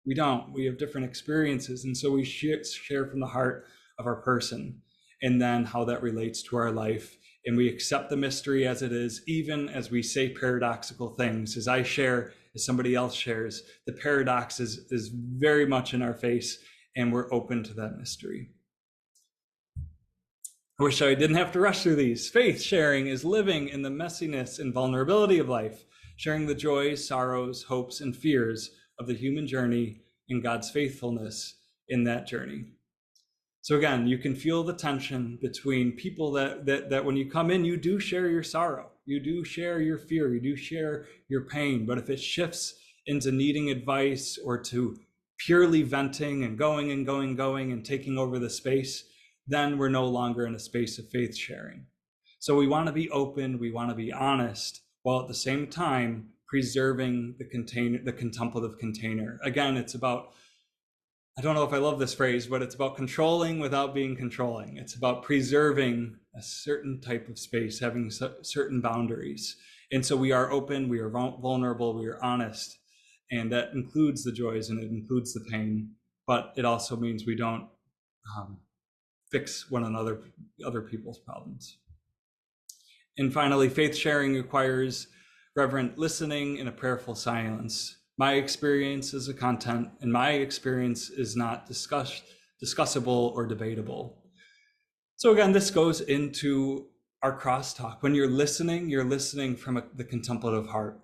We have different experiences. And so we share from the heart of our person, and then how that relates to our life. And we accept the mystery as it is, even as we say paradoxical things. As I share, as somebody else shares, the paradox is very much in our face, and we're open to that mystery. I wish I didn't have to rush through these. Faith sharing is living in the messiness and vulnerability of life, sharing the joys, sorrows, hopes, and fears of the human journey and God's faithfulness in that journey. So again, you can feel the tension between people that when you come in, you do share your sorrow, you do share your fear, you do share your pain. But if it shifts into needing advice or to purely venting and going and taking over the space, then we're no longer in a space of faith sharing. So we want to be open, we want to be honest, while at the same time preserving the contemplative container. Again, it's about, I don't know if I love this phrase, but it's about controlling without being controlling. It's about preserving a certain type of space, having certain boundaries. And so we are open, we are vulnerable, we are honest. And that includes the joys and it includes the pain, but it also means we don't fix one another, other people's problems. And finally, faith sharing requires reverent listening and a prayerful silence. My experience is a content, and my experience is not discussable or debatable. So again, this goes into our crosstalk. When you're listening from the contemplative heart.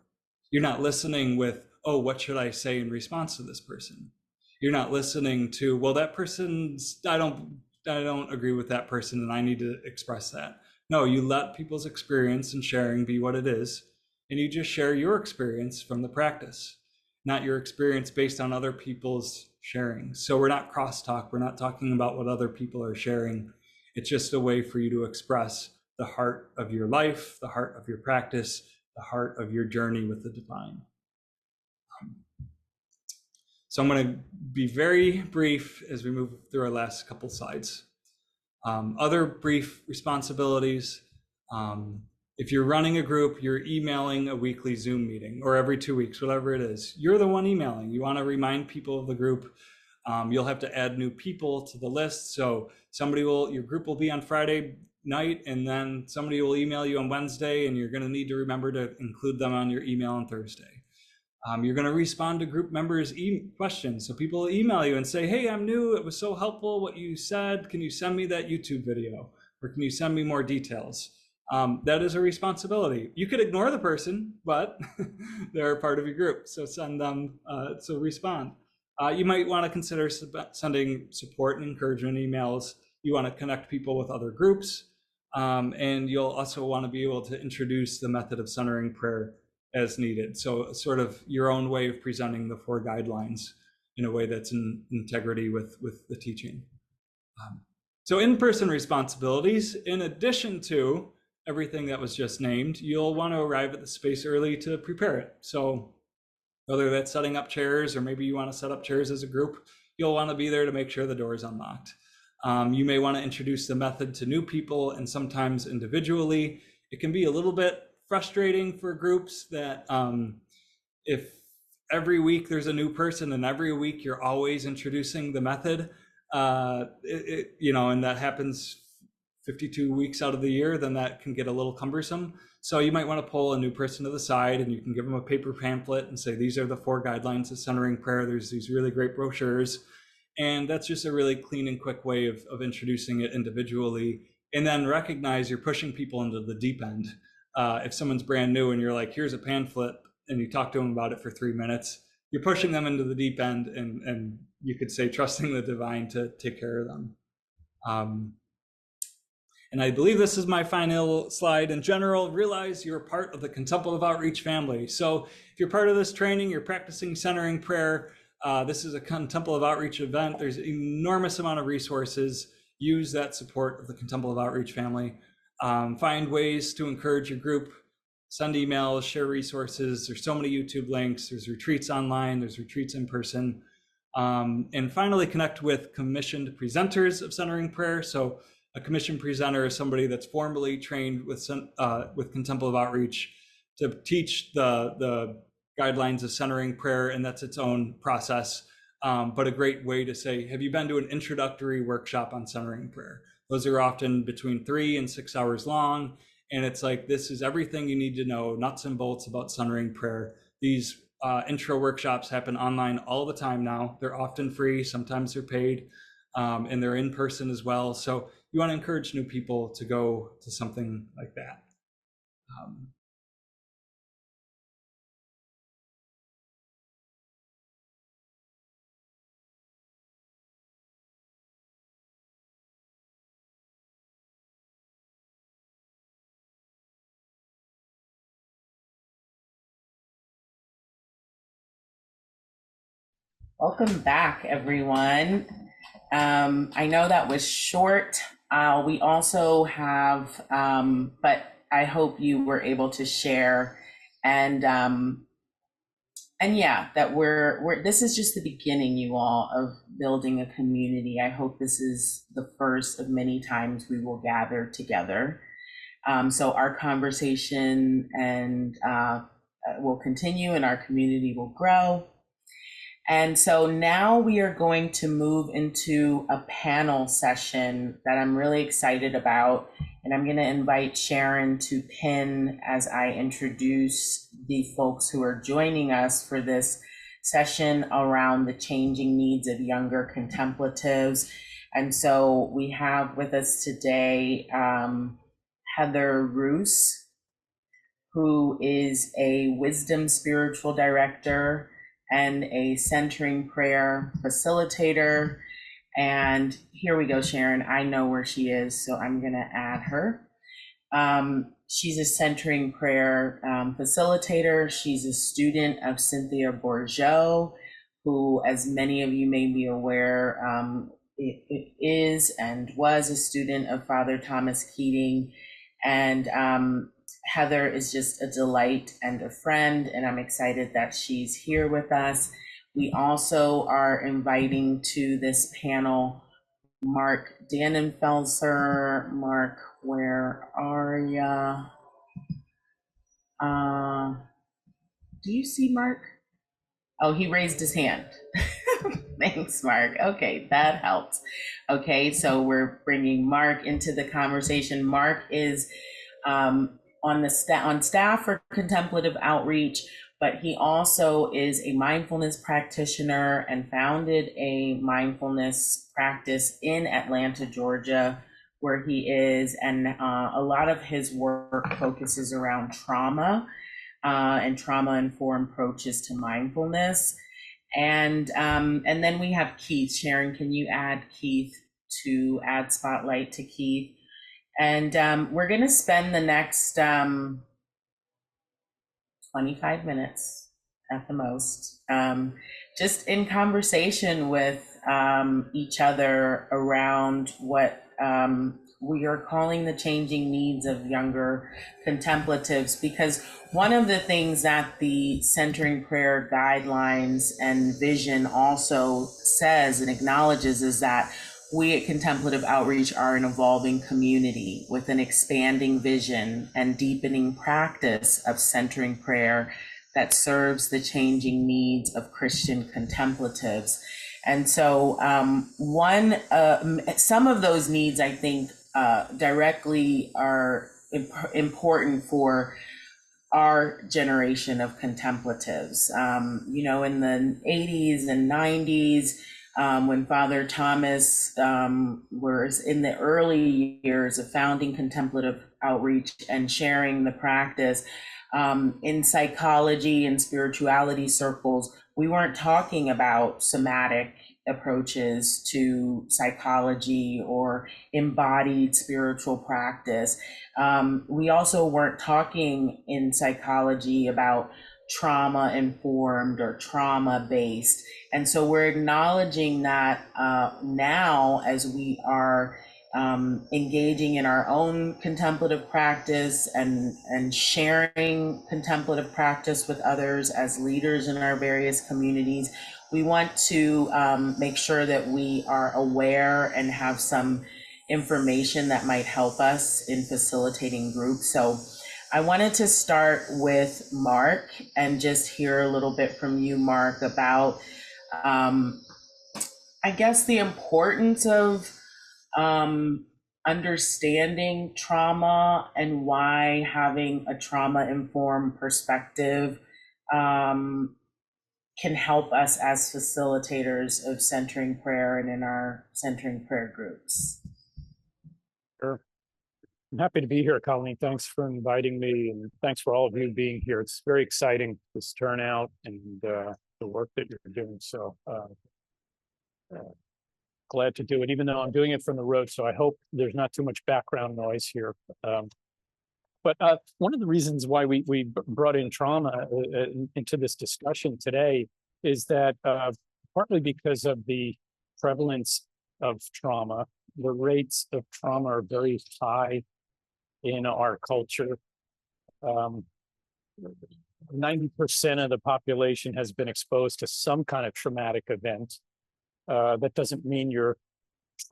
You're not listening with, oh, what should I say in response to this person? You're not listening to, well, that person's, I don't agree with that person and I need to express that. No, you let people's experience and sharing be what it is, and you just share your experience from the practice, not your experience based on other people's sharing. So we're not crosstalk, we're not talking about what other people are sharing. It's just a way for you to express the heart of your life, the heart of your practice, the heart of your journey with the divine. So I'm going to be very brief as we move through our last couple slides. Other brief responsibilities. If you're running a group, you're emailing a weekly Zoom meeting or every 2 weeks, whatever it is. You're the one emailing. You want to remind people of the group. You'll have to add new people to the list. So your group will be on Friday night, and then somebody will email you on Wednesday, and you're going to need to remember to include them on your email on Thursday. You're going to respond to group members' questions. So people will email you and say, hey, I'm new. It was so helpful what you said. Can you send me that YouTube video? Or can you send me more details? That is a responsibility. You could ignore the person, but they're a part of your group. So send them, so respond. You might want to consider sending support and encouragement emails. You want to connect people with other groups. And you'll also want to be able to introduce the method of centering prayer as needed. So sort of your own way of presenting the 4 guidelines in a way that's in integrity with the teaching. So in-person responsibilities, in addition to everything that was just named, you'll want to arrive at the space early to prepare it. So whether that's setting up chairs, or maybe you want to set up chairs as a group, you'll want to be there to make sure the door is unlocked. You may want to introduce the method to new people, and sometimes individually. It can be a little bit frustrating for groups that if every week there's a new person, and every week you're always introducing the method, and that happens 52 weeks out of the year, then that can get a little cumbersome. So you might want to pull a new person to the side, and you can give them a paper pamphlet and say, these are the 4 guidelines of centering prayer. There's these really great brochures. And that's just a really clean and quick way of introducing it individually. And then recognize you're pushing people into the deep end. If someone's brand new and you're like, here's a pamphlet, and you talk to them about it for 3 minutes, you're pushing them into the deep end, and you could say trusting the divine to take care of them. And I believe this is my final slide. In general, realize you're part of the Contemplative Outreach family. So if you're part of this training, you're practicing centering prayer, this is a Contemplative Outreach event. There's an enormous amount of resources. Use that support of the Contemplative Outreach family. Find ways to encourage your group. Send emails, share resources. There's so many YouTube links. There's retreats online. There's retreats in person. And finally, connect with commissioned presenters of centering prayer. So a commissioned presenter is somebody that's formally trained with Contemplative Outreach to teach the guidelines of centering prayer, and that's its own process. But a great way to say, have you been to an introductory workshop on centering prayer? Those are often between 3 and 6 hours long. And it's like, this is everything you need to know, nuts and bolts about centering prayer. These intro workshops happen online all the time now. They're often free, sometimes they're paid, and they're in person as well. So you want to encourage new people to go to something like that. Welcome back, everyone. I know that was short. We also have, but I hope you were able to share, and yeah, that this is just the beginning, you all, of building a community. I hope this is the first of many times we will gather together. So our conversation and will continue, and our community will grow. And so now we are going to move into a panel session that I'm really excited about. And I'm going to invite Sharon to pin as I introduce the folks who are joining us for this session around the changing needs of younger contemplatives. And so we have with us today Heather Roos, who is a Wisdom Spiritual Director and a centering prayer facilitator. And here we go, Sharon. I know where she is, so I'm going to add her. She's a centering prayer facilitator. She's a student of Cynthia Bourgeault, who, as many of you may be aware, it is and was a student of Father Thomas Keating. And Heather is just a delight and a friend, and I'm excited that she's here with us. We also are inviting to this panel Mark Dannenfelser. Mark, where are ya? Do you see Mark? Oh, he raised his hand. Thanks, Mark. Okay, that helps. Okay, so we're bringing Mark into the conversation. Mark is on staff for Contemplative Outreach, but he also is a mindfulness practitioner and founded a mindfulness practice in Atlanta, Georgia, where he is. And a lot of his work focuses around trauma and trauma-informed approaches to mindfulness. And then we have Keith. Sharon, can you add Keith to add spotlight to Keith? And we're going to spend the next 25 minutes at the most, just in conversation with each other around what we are calling the changing needs of younger contemplatives. Because one of the things that the Centering Prayer Guidelines and Vision also says and acknowledges is that we at Contemplative Outreach are an evolving community with an expanding vision and deepening practice of centering prayer that serves the changing needs of Christian contemplatives. And so, some of those needs, I think, directly are important for our generation of contemplatives. In the 80s and 90s, when Father Thomas was in the early years of founding contemplative outreach and sharing the practice, in psychology and spirituality circles, we weren't talking about somatic approaches to psychology or embodied spiritual practice. We also weren't talking in psychology about trauma informed or trauma based. And so we're acknowledging that now as we are engaging in our own contemplative practice and sharing contemplative practice with others as leaders in our various communities, we want to make sure that we are aware and have some information that might help us in facilitating groups. So I wanted to start with Mark and just hear a little bit from you, Mark, about I guess the importance of understanding trauma and why having a trauma-informed perspective can help us as facilitators of centering prayer and in our centering prayer groups. Sure. I'm happy to be here, Colleen. Thanks for inviting me, and thanks for all of you being here. It's very exciting, this turnout and the work that you're doing. So glad to do it, even though I'm doing it from the road. So I hope there's not too much background noise here. But one of the reasons why we brought in trauma into this discussion today is that partly because of the prevalence of trauma, the rates of trauma are very high in our culture. 90% of the population has been exposed to some kind of traumatic event. That doesn't mean you're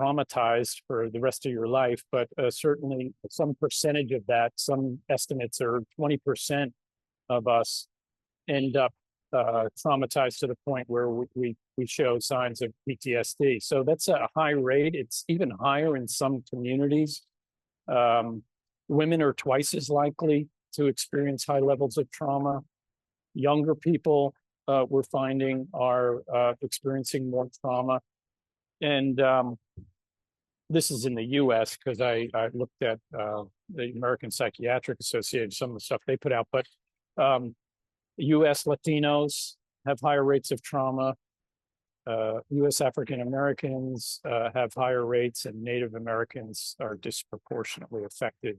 traumatized for the rest of your life, but certainly some percentage of that, some estimates are 20% of us end up traumatized to the point where we show signs of PTSD. So that's a high rate. It's even higher in some communities. Women are twice as likely to experience high levels of trauma. Younger people, we're finding, are experiencing more trauma. And this is in the US because I looked at the American Psychiatric Association, some of the stuff they put out, but US Latinos have higher rates of trauma. US African Americans have higher rates, and Native Americans are disproportionately affected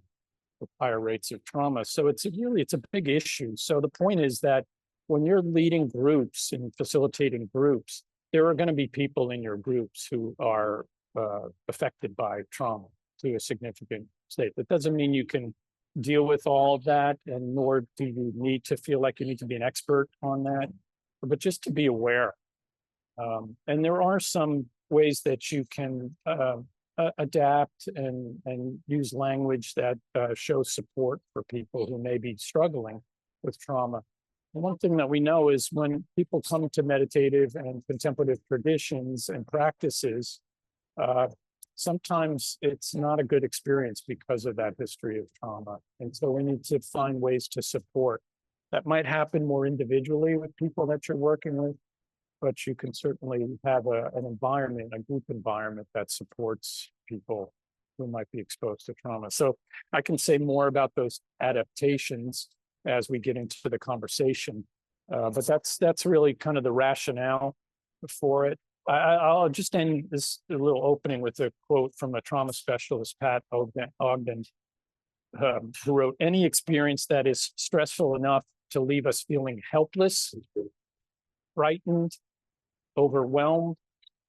with higher rates of trauma. So it's a big issue. So the point is that when you're leading groups and facilitating groups, there are going to be people in your groups who are affected by trauma to a significant state. That doesn't mean you can deal with all of that, and nor do you need to feel like you need to be an expert on that, but just to be aware. And there are some ways that you can adapt and use language that shows support for people who may be struggling with trauma. And one thing that we know is when people come to meditative and contemplative traditions and practices, sometimes it's not a good experience because of that history of trauma. And so we need to find ways to support. That might happen more individually with people that you're working with, but you can certainly have an environment, a group environment that supports people who might be exposed to trauma. So I can say more about those adaptations as we get into the conversation, but that's really kind of the rationale for it. I'll just end this little opening with a quote from a trauma specialist, Pat Ogden, who wrote, "Any experience that is stressful enough to leave us feeling helpless, frightened, overwhelmed,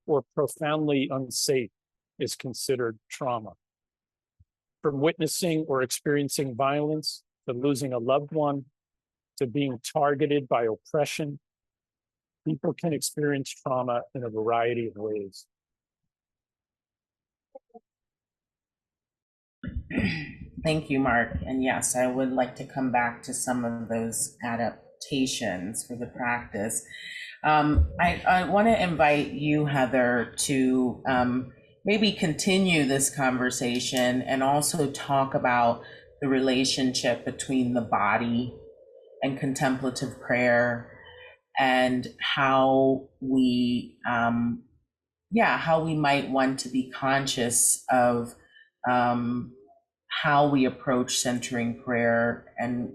or profoundly unsafe is considered trauma. From witnessing or experiencing violence, to losing a loved one, to being targeted by oppression, people can experience trauma in a variety of ways." Thank you, Mark. And yes, I would like to come back to some of those interpretations for the practice. I want to invite you, Heather, to maybe continue this conversation and also talk about the relationship between the body and contemplative prayer, and how we how we might want to be conscious of how we approach centering prayer. And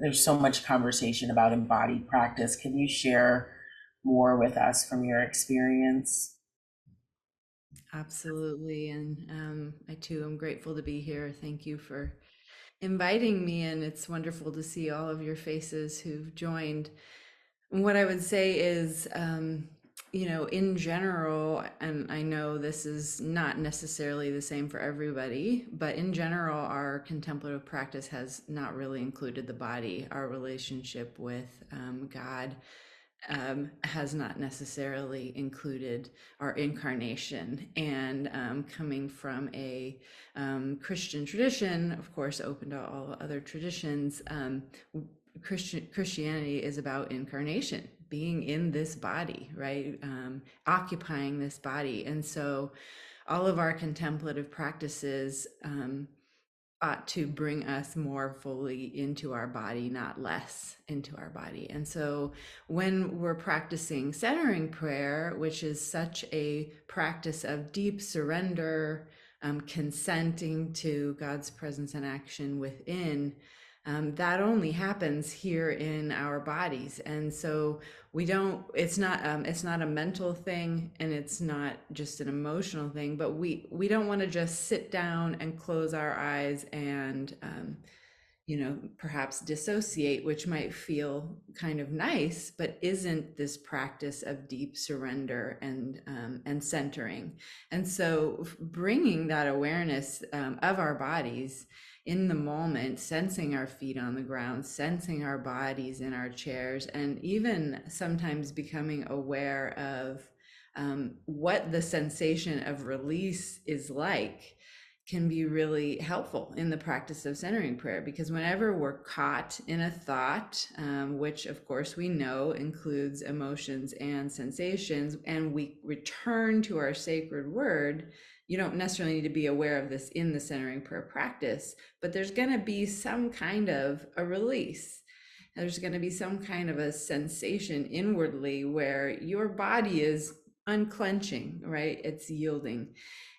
there's so much conversation about embodied practice. Can you share more with us from your experience? Absolutely. And I too am grateful to be here. Thank you for inviting me. And it's wonderful to see all of your faces who've joined. And what I would say is, in general, and I know this is not necessarily the same for everybody, but in general, our contemplative practice has not really included the body. Our relationship with God has not necessarily included our incarnation. And coming from a Christian tradition, of course, open to all other traditions, Christianity is about incarnation, being in this body, right? Occupying this body. And so all of our contemplative practices ought to bring us more fully into our body, not less into our body. And so when we're practicing centering prayer, which is such a practice of deep surrender, consenting to God's presence and action within, that only happens here in our bodies. And so it's not a mental thing, and it's not just an emotional thing, but we don't want to just sit down and close our eyes and perhaps dissociate, which might feel kind of nice, but isn't this practice of deep surrender and centering. And so bringing that awareness of our bodies in the moment, sensing our feet on the ground, sensing our bodies in our chairs, and even sometimes becoming aware of what the sensation of release is like, can be really helpful in the practice of centering prayer. Because whenever we're caught in a thought, which of course we know includes emotions and sensations, and we return to our sacred word, you don't necessarily need to be aware of this in the centering prayer practice, but there's going to be some kind of a release. There's going to be some kind of a sensation inwardly where your body is unclenching, right? It's yielding.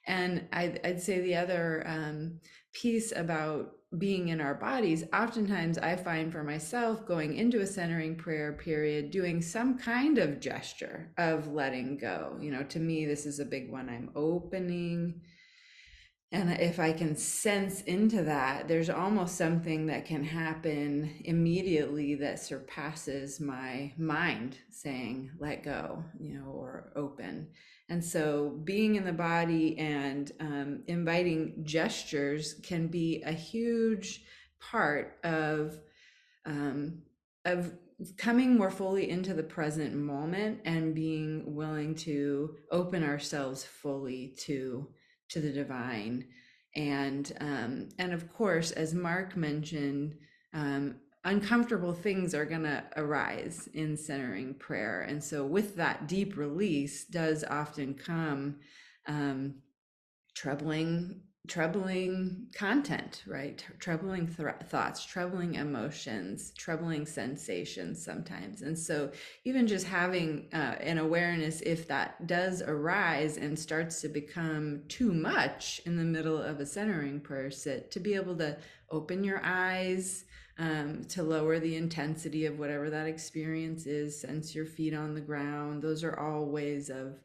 And I'd say the other piece about being in our bodies, oftentimes I find for myself going into a centering prayer period, doing some kind of gesture of letting go. To me, this is a big one. I'm opening. And if I can sense into that, there's almost something that can happen immediately that surpasses my mind saying, let go, or open. And so being in the body and inviting gestures can be a huge part of coming more fully into the present moment and being willing to open ourselves fully to the divine. And of course, as Mark mentioned, uncomfortable things are going to arise in centering prayer. And so with that deep release does often come troubling content, right? Troubling thoughts, troubling emotions, troubling sensations sometimes. And so even just having an awareness, if that does arise and starts to become too much in the middle of a centering prayer sit, to be able to open your eyes, to lower the intensity of whatever that experience is, sense your feet on the ground. Those are all ways of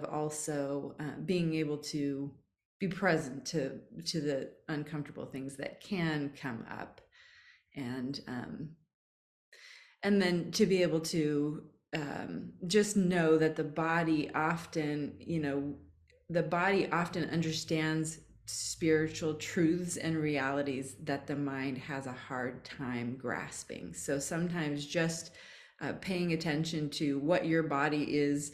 also being able to be present to the uncomfortable things that can come up, and then to be able to just know that the body often understands spiritual truths and realities that the mind has a hard time grasping. So sometimes just paying attention to what your body is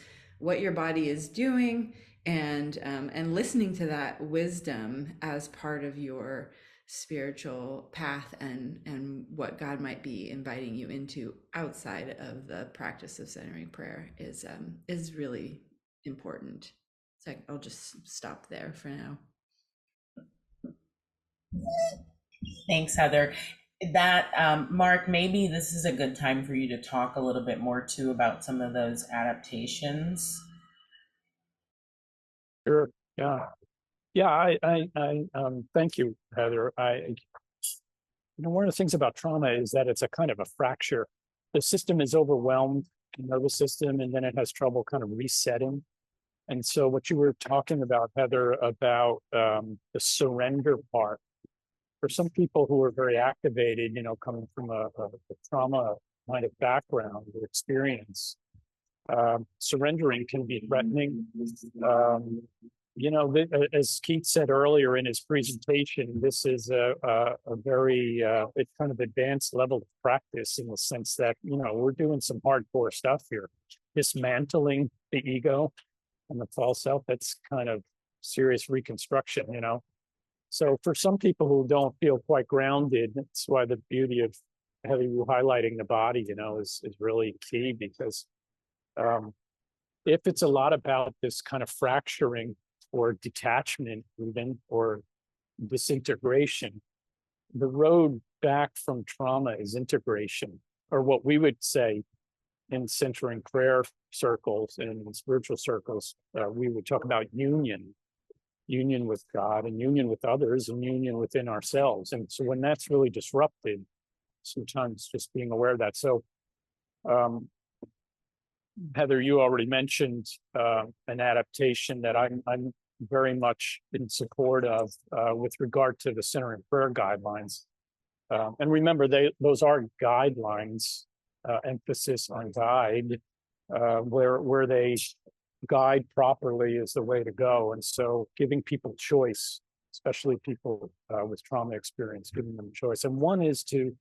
doing, and listening to that wisdom as part of your spiritual path and what God might be inviting you into outside of the practice of centering prayer is really important. So I'll just stop there for now. Thanks, Heather. That Mark, maybe this is a good time for you to talk a little bit more too about some of those adaptations. Sure. Yeah. Yeah. Thank you, Heather. One of the things about trauma is that it's a kind of a fracture. The system is overwhelmed, the nervous system, and then it has trouble kind of resetting. And so what you were talking about, Heather, about the surrender part, for some people who are very activated, coming from a trauma kind of background or experience, surrendering can be threatening. As Keith said earlier in his presentation, this is a very it's kind of advanced level of practice in the sense that we're doing some hardcore stuff here, dismantling the ego and the false self. That's kind of serious reconstruction. So for some people who don't feel quite grounded, that's why the beauty of having you highlighting the body, is really key, because if it's a lot about this kind of fracturing or detachment even, or disintegration, the road back from trauma is integration, or what we would say in centering prayer circles and in spiritual circles, we would talk about union with God and union with others and union within ourselves. And so when that's really disrupted, sometimes just being aware of that. So Heather, you already mentioned an adaptation that I'm very much in support of with regard to the centering prayer guidelines. And remember, those are guidelines, emphasis on guide, where they guide properly is the way to go. And so giving people choice, especially people with trauma experience, giving them choice. And one is to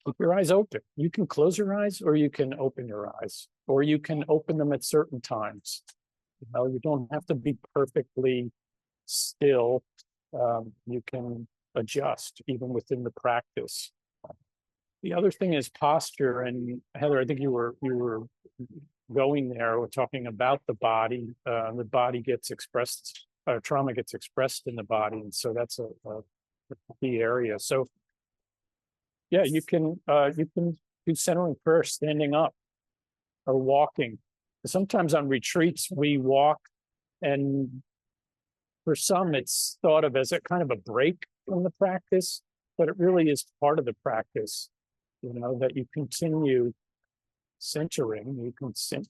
keep your eyes open. You can close your eyes or you can open your eyes, or you can open them at certain times. You don't have to be perfectly still. You can adjust even within the practice. The other thing is posture. And Heather, I think you were going there. We're talking about the body. The body gets expressed, trauma gets expressed in the body, and so that's a key area. So yeah, you can do centering prayer standing up or walking. Sometimes on retreats we walk, and for some it's thought of as a kind of a break from the practice, but it really is part of the practice. That you continue centering,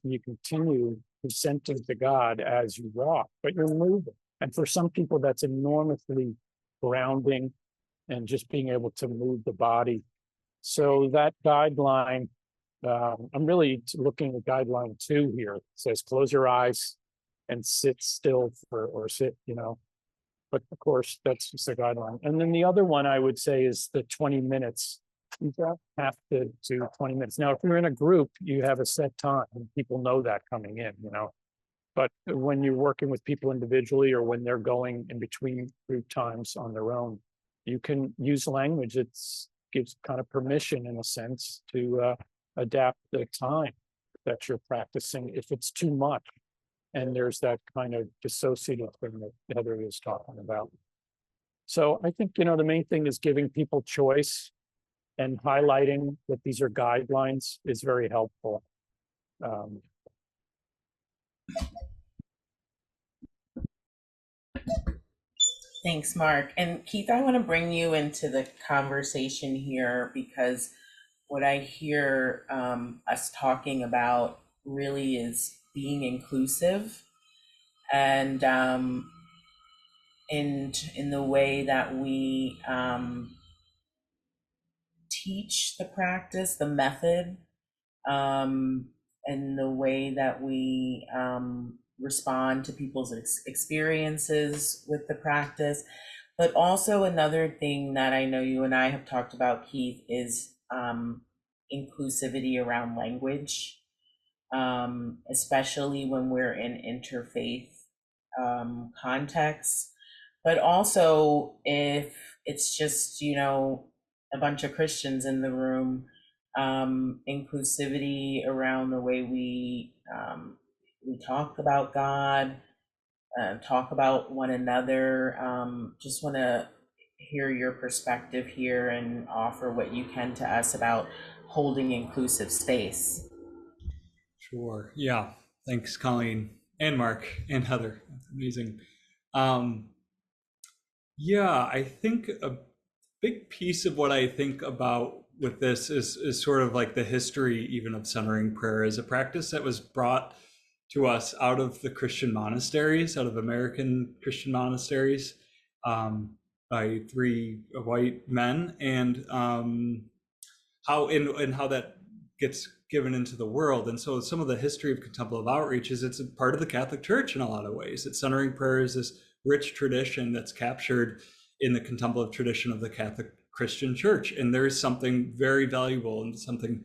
you continue presenting to God as you walk, but you're moving. And for some people, that's enormously grounding and just being able to move the body. So that guideline, I'm really looking at guideline 2 here. It says close your eyes and sit still or sit, but of course that's just a guideline. And then the other one I would say is the 20 minutes. You don't have to do 20 minutes. Now, if you're in a group, you have a set time. People know that coming in, But when you're working with people individually, or when they're going in between group times on their own, you can use language that gives kind of permission, in a sense, to adapt the time that you're practicing if it's too much. And there's that kind of dissociative thing that Heather was talking about. So I think, the main thing is giving people choice, and highlighting that these are guidelines is very helpful. Thanks, Mark. And Keith, I want to bring you into the conversation here, because what I hear us talking about really is being inclusive, and in the way that we teach the practice, the method, and the way that we respond to people's experiences with the practice. But also another thing that I know you and I have talked about, Keith, is inclusivity around language, especially when we're in interfaith contexts. But also, if it's just, a bunch of Christians in the room. Inclusivity around the way we talk about God, talk about one another. Just want to hear your perspective here and offer what you can to us about holding inclusive space. Sure. Yeah. Thanks, Colleen and Mark and Heather. That's amazing. Um, yeah, I think a big piece of what I think about with this is sort of like the history even of centering prayer as a practice that was brought to us out of the Christian monasteries, out of American Christian monasteries, by three white men, and how that gets given into the world. And so some of the history of contemplative outreach is it's a part of the Catholic Church in a lot of ways. That centering prayer is this rich tradition that's captured in the contemplative tradition of the Catholic Christian Church. And there's something very valuable and something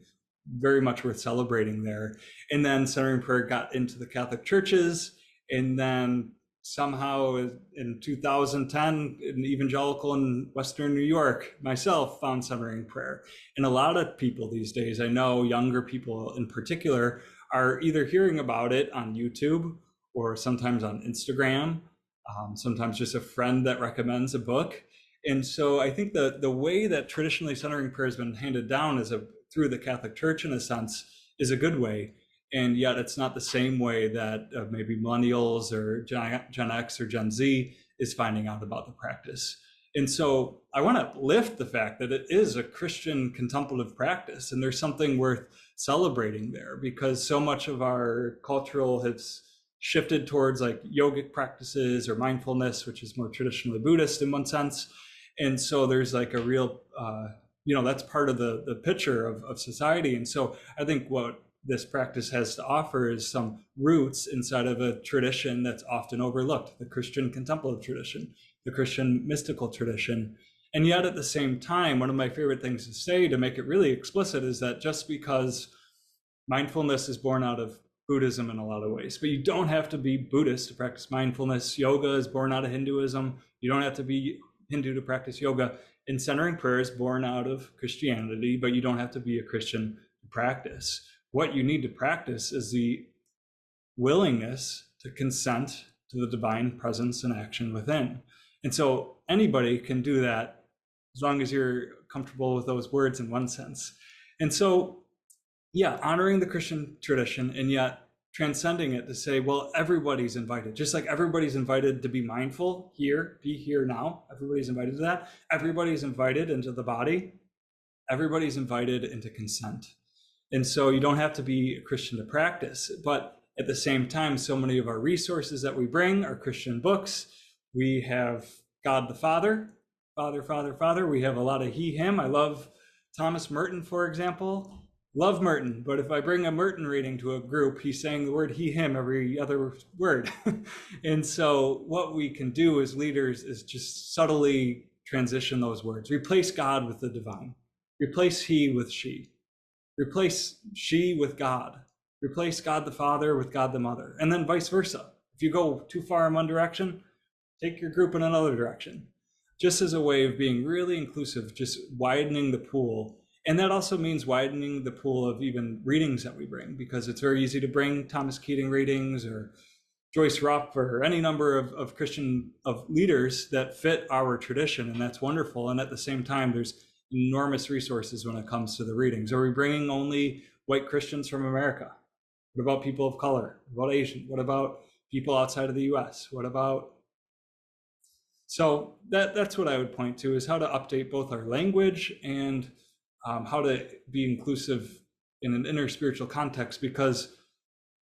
very much worth celebrating there. And then centering prayer got into the Catholic churches, and then somehow in 2010, an evangelical in Western New York, myself, found centering prayer. And a lot of people these days, I know younger people in particular, are either hearing about it on YouTube or sometimes on Instagram, sometimes just a friend that recommends a book. And so I think the way that traditionally centering prayer has been handed down through the Catholic Church in a sense is a good way. And yet it's not the same way that maybe millennials or Gen X or Gen Z is finding out about the practice. And so I want to lift the fact that it is a Christian contemplative practice, and there's something worth celebrating there, because so much of our cultural has shifted towards like yogic practices or mindfulness, which is more traditionally Buddhist in one sense. And so there's like a real, that's part of the picture of society. And so I think what this practice has to offer is some roots inside of a tradition that's often overlooked, the Christian contemplative tradition, the Christian mystical tradition. And yet at the same time, one of my favorite things to say to make it really explicit is that just because mindfulness is born out of Buddhism in a lot of ways, but you don't have to be Buddhist to practice mindfulness. Yoga is born out of Hinduism. You don't have to be Hindu to practice yoga. And centering prayer is born out of Christianity, but you don't have to be a Christian to practice. What you need to practice is the willingness to consent to the divine presence and action within. And so anybody can do that as long as you're comfortable with those words in one sense. And so, yeah, honoring the Christian tradition and yet transcending it to say, well, everybody's invited. Just like everybody's invited to be mindful here, be here now. Everybody's invited to that. Everybody's invited into the body. Everybody's invited into consent. And so you don't have to be a Christian to practice, but at the same time, so many of our resources that we bring are Christian books. We have God the Father, Father, Father, Father. We have a lot of he, him. I love Thomas Merton, for example. Love Merton, but if I bring a Merton reading to a group, he's saying the word he, him every other word. And so what we can do as leaders is just subtly transition those words. Replace God with the divine. Replace he with she. Replace she with God. Replace God the Father with God the Mother. And then vice versa. If you go too far in one direction, take your group in another direction. Just as a way of being really inclusive, just widening the pool. And that also means widening the pool of even readings that we bring, because it's very easy to bring Thomas Keating readings or Joyce Rupp or any number of Christian leaders that fit our tradition, and that's wonderful. And at the same time, there's enormous resources when it comes to the readings. Are we bringing only white Christians from America? What about people of color? What about Asian? What about people outside of the US? What about... So that's what I would point to, is how to update both our language and how to be inclusive in an inner spiritual context, because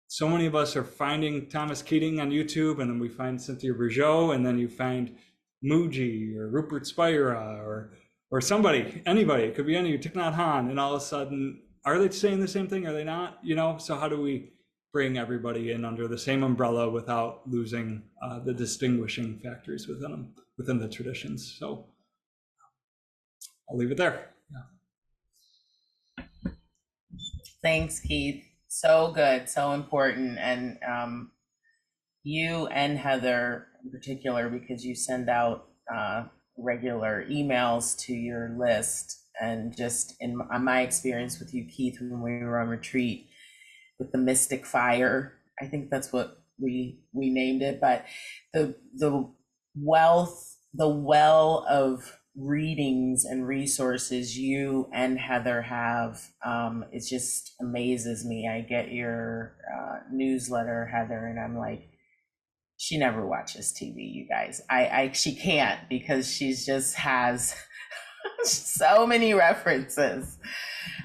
so many of us are finding Thomas Keating on YouTube, and then we find Cynthia Bourgeault, and then you find Mooji or Rupert Spira or somebody, anybody, it could be any, Thich Nhat Hanh, and all of a sudden, are they saying the same thing? Are they not? So how do we bring everybody in under the same umbrella without losing the distinguishing factors within the traditions? So I'll leave it there. Yeah. Thanks, Keith. So good, so important. And you and Heather in particular, because you send out regular emails to your list. And just in my experience with you, Keith, when we were on retreat with the Mystic Fire, I think that's what we named it. But the well of readings and resources you and Heather have, it just amazes me. I get your newsletter, Heather, and I'm like, she never watches TV, you guys. She can't, because she's just has so many references.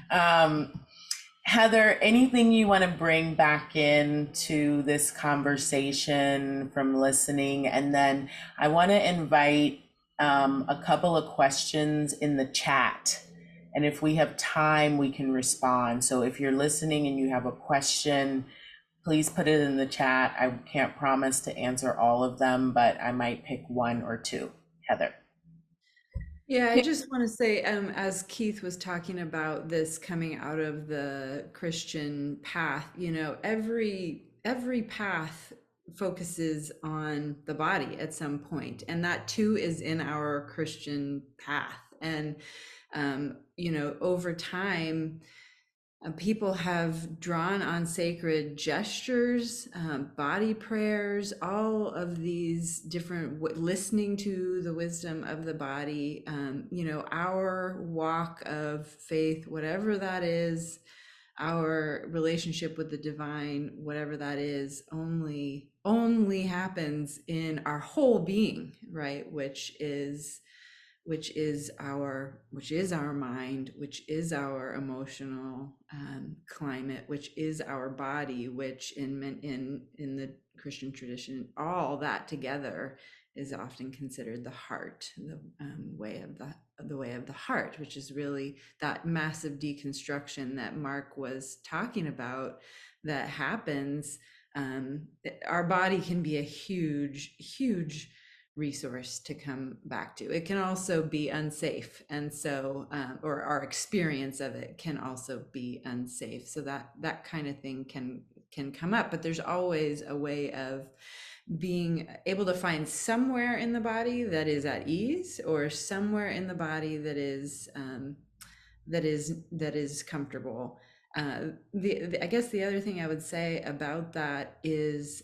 Heather, anything you want to bring back into this conversation from listening? And then I want to invite a couple of questions in the chat. And if we have time, we can respond. So if you're listening and you have a question, please put it in the chat. I can't promise to answer all of them, but I might pick one or two. Heather. Yeah, I just want to say, as Keith was talking about this coming out of the Christian path, you know, every path focuses on the body at some point, and that too is in our Christian path. And you know, over time, people have drawn on sacred gestures, body prayers, all of these different, listening to the wisdom of the body, you know, our walk of faith, whatever that is, our relationship with the divine, whatever that is, only happens in our whole being, right? Which is our mind, which is our emotional climate, which is our body, which in the Christian tradition, all that together is often considered the heart, the way of the heart, which is really that massive deconstruction that Mark was talking about that happens. Our body can be a huge resource to come back to. It can also be unsafe, and so or our experience of it can also be unsafe. So that kind of thing can come up, but there's always a way of being able to find somewhere in the body that is at ease, or somewhere in the body that is comfortable. I guess the other thing I would say about that is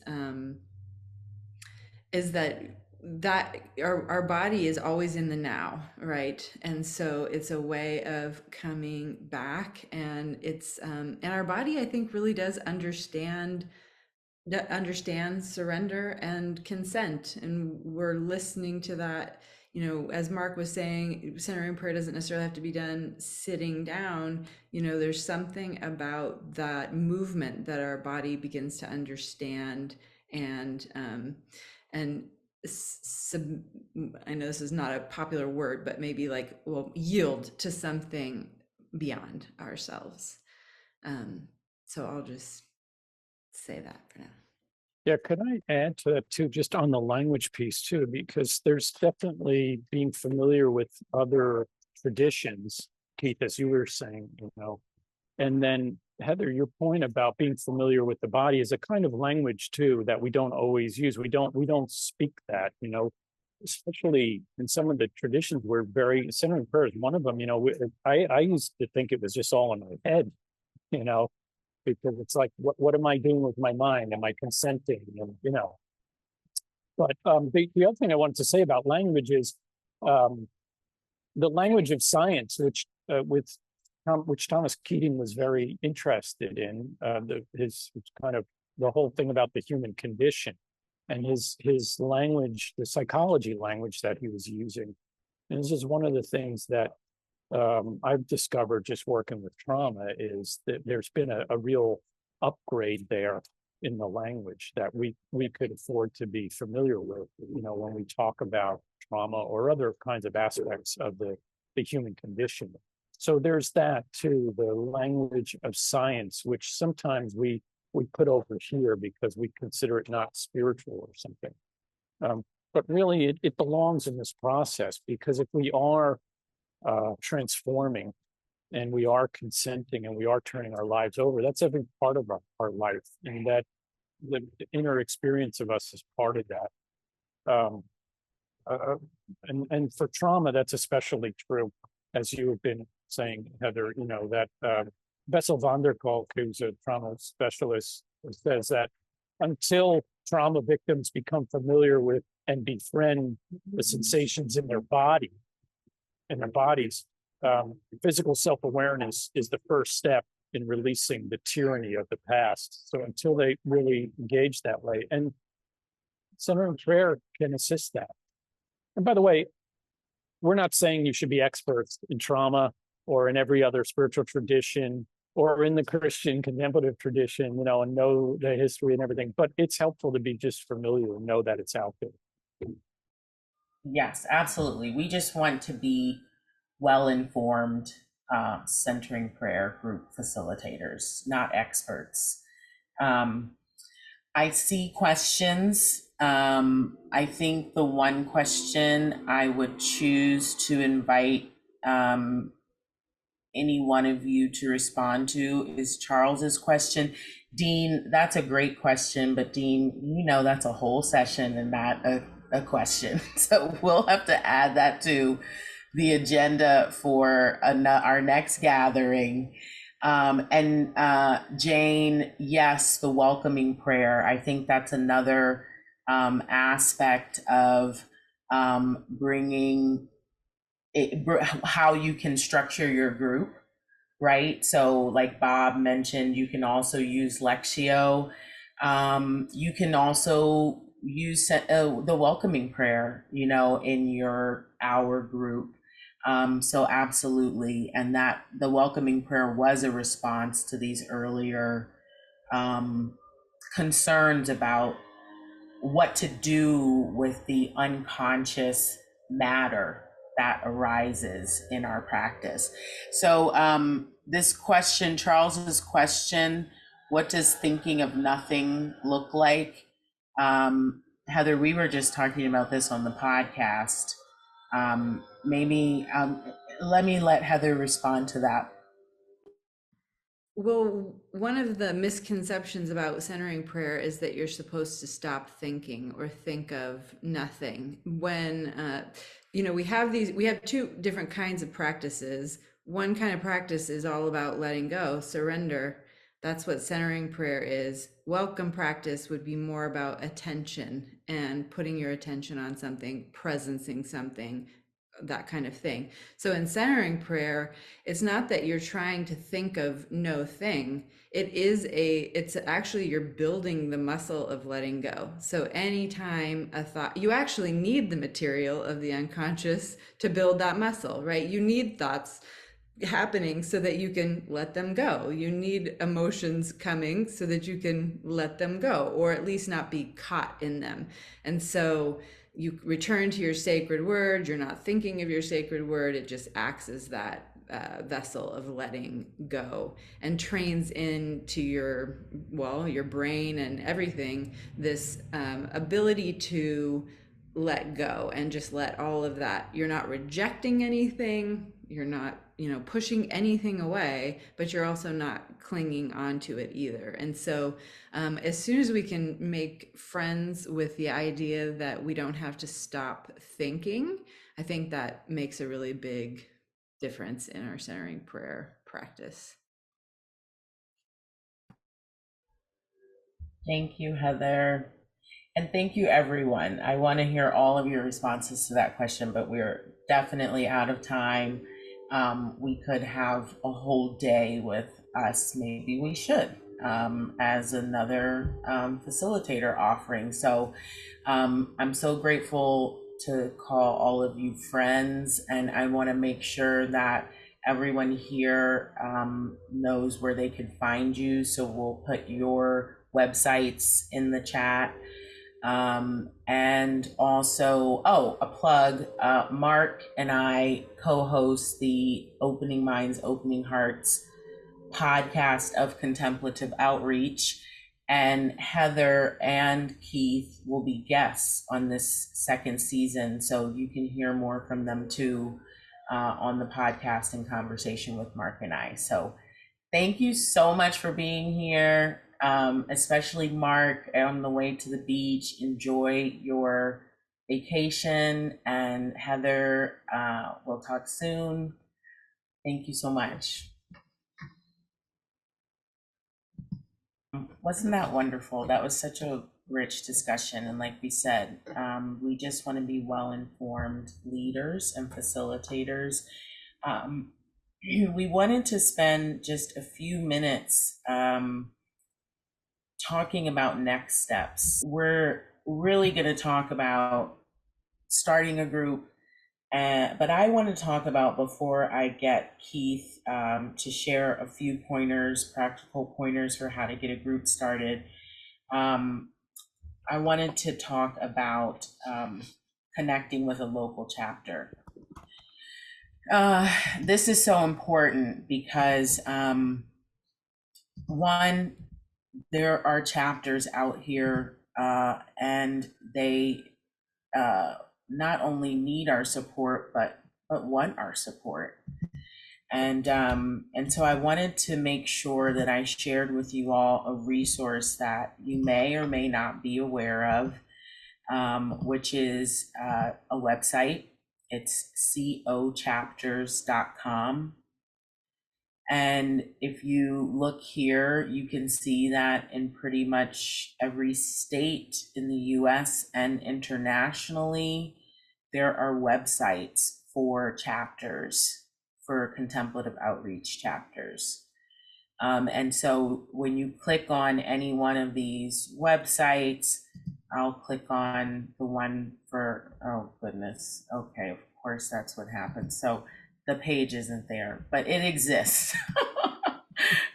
that our body is always in the now, right? And so it's a way of coming back, and it's and our body, I think, really does understand surrender and consent, and we're listening to that. You know, as Mark was saying, centering prayer doesn't necessarily have to be done sitting down. You know, there's something about that movement that our body begins to understand, and I know this is not a popular word, but maybe like, well, yield to something beyond ourselves. So I'll just say that for now. Yeah, could I add to that too, just on the language piece too, because there's definitely being familiar with other traditions, Keith, as you were saying, you know, and then Heather, your point about being familiar with the body is a kind of language too that we don't always use. We don't speak that, you know, especially in some of the traditions. We're very centering prayer is one of them. You know, I used to think it was just all in my head, you know, because it's like, what am I doing with my mind? Am I consenting? And you know, but the other thing I wanted to say about language is the language of science, which which Thomas Keating was very interested in, his kind of the whole thing about the human condition, and his language, the psychology language that he was using. And this is one of the things that I've discovered just working with trauma, is that there's been a real upgrade there in the language that we could afford to be familiar with, you know, when we talk about trauma or other kinds of aspects of the human condition. So there's that too, the language of science, which sometimes we put over here because we consider it not spiritual or something. But really it belongs in this process, because if we are transforming and we are consenting and we are turning our lives over, that's every part of our life, and that the inner experience of us is part of that. Uh, and for trauma, that's especially true, as you have been saying, Heather. You know that Bessel van der Kolk, who's a trauma specialist, says that until trauma victims become familiar with and befriend the sensations in their body, in their bodies, physical self-awareness is the first step in releasing the tyranny of the past. So until they really engage that way, and centering prayer can assist that. And by the way, we're not saying you should be experts in trauma or in every other spiritual tradition or in the Christian contemplative tradition, you know, and know the history and everything, but it's helpful to be just familiar and know that it's out there. Yes, absolutely. We just want to be well-informed centering prayer group facilitators, not experts. I see questions. I think the one question I would choose to invite any one of you to respond to is Charles's question. Dean, that's a great question, but Dean, you know, that's a whole session and not a question. So we'll have to add that to the agenda for our next gathering. And Jane, yes, the welcoming prayer. I think that's another aspect of bringing it, how you can structure your group, right? So like Bob mentioned, you can also use Lectio. You can also use the welcoming prayer, you know, in your hour group. So absolutely. And that the welcoming prayer was a response to these earlier concerns about what to do with the unconscious matter that arises in our practice. So this question, Charles's question, what does thinking of nothing look like? Heather, we were just talking about this on the podcast. Maybe let Heather respond to that. Well, one of the misconceptions about centering prayer is that you're supposed to stop thinking or think of nothing. When, you know, we have two different kinds of practices. One kind of practice is all about letting go, surrender. That's what centering prayer is. Welcome practice would be more about attention and putting your attention on something, presencing something, that kind of thing. So in centering prayer, it's not that you're trying to think of no thing. It's actually you're building the muscle of letting go. So anytime a thought, you actually need the material of the unconscious to build that muscle, right? You need thoughts happening so that you can let them go. You need emotions coming so that you can let them go, or at least not be caught in them. And so you return to your sacred word. You're not thinking of your sacred word. It just acts as that vessel of letting go, and trains into your brain and everything, this ability to let go and just let all of that. You're not rejecting anything. You're not, pushing anything away, but you're also not clinging onto it either. And so as soon as we can make friends with the idea that we don't have to stop thinking, I think that makes a really big difference in our centering prayer practice. Thank you, Heather. And thank you, everyone. I want to hear all of your responses to that question, but we're definitely out of time. We could have a whole day with us. Maybe we should, as another facilitator offering. So I'm so grateful to call all of you friends, and I want to make sure that everyone here knows where they can find you. So we'll put your websites in the chat. And also, a plug, Mark and I co-host the Opening Minds, Opening Hearts podcast of Contemplative Outreach, and Heather and Keith will be guests on this second season, so you can hear more from them too on the podcast in conversation with Mark and I. So thank you so much for being here. Especially Mark, on the way to the beach. Enjoy your vacation. And Heather, we'll talk soon. Thank you so much. Wasn't that wonderful? That was such a rich discussion. And like we said, we just want to be well-informed leaders and facilitators. We wanted to spend just a few minutes talking about next steps. We're really going to talk about starting a group, but I want to talk about, before I get Keith to share a few pointers, practical pointers for how to get a group started. I wanted to talk about connecting with a local chapter. This is so important because one, there are chapters out here and they not only need our support, but want our support. And so I wanted to make sure that I shared with you all a resource that you may or may not be aware of, which is a website. It's cochapters.com. And if you look here, you can see that in pretty much every state in the US and internationally, there are websites for chapters, for contemplative outreach chapters. And so when you click on any one of these websites, I'll click on the one for, oh goodness, okay, of course that's what happens. So the page isn't there, but it exists.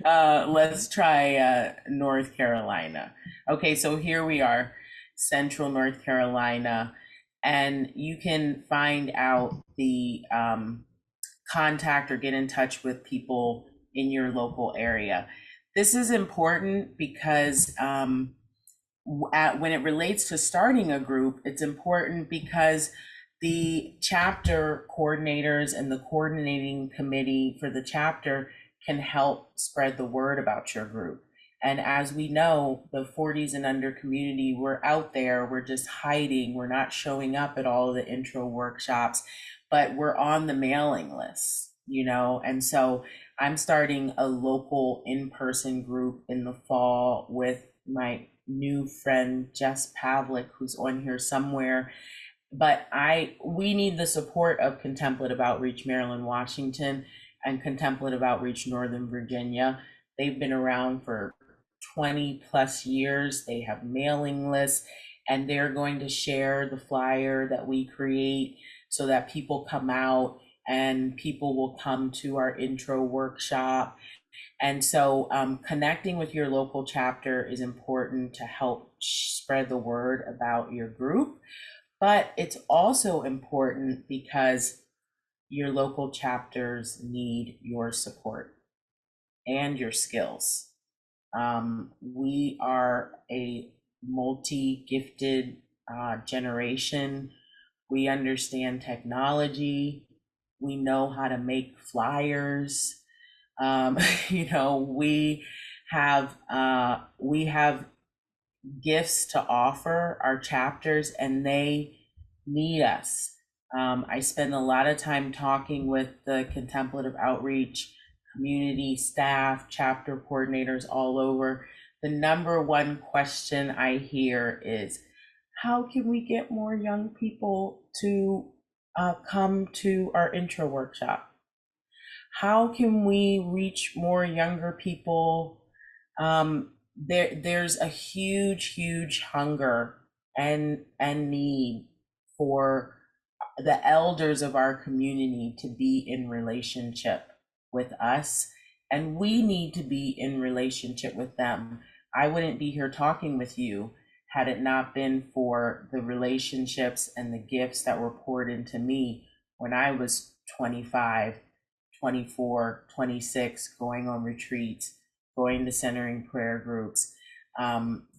Let's try North Carolina. Okay, so here we are, Central North Carolina, and you can find out the contact or get in touch with people in your local area. This is important because when it relates to starting a group, it's important because the chapter coordinators and the coordinating committee for the chapter can help spread the word about your group. And as we know, the 40s and under community, we're out there, we're just hiding, we're not showing up at all of the intro workshops, but we're on the mailing list, you know? And so I'm starting a local in-person group in the fall with my new friend, Jess Pavlik, who's on here somewhere. But we need the support of Contemplative Outreach Maryland, Washington, and Contemplative Outreach Northern Virginia. They've been around for 20 plus years. They have mailing lists, and they're going to share the flyer that we create so that people come out and people will come to our intro workshop. And so connecting with your local chapter is important to help spread the word about your group. But it's also important because your local chapters need your support and your skills. We are a multi-gifted generation. We understand technology. We know how to make flyers. You know, we have gifts to offer our chapters, and they need us. I spend a lot of time talking with the Contemplative Outreach community, staff, chapter coordinators all over. The number one question I hear is, how can we get more young people to come to our intro workshop? How can we reach more younger people? There's a huge hunger and need for the elders of our community to be in relationship with us, and we need to be in relationship with them. I wouldn't be here talking with you had it not been for the relationships and the gifts that were poured into me when I was 25, 24, 26, going on retreats, going to centering prayer groups.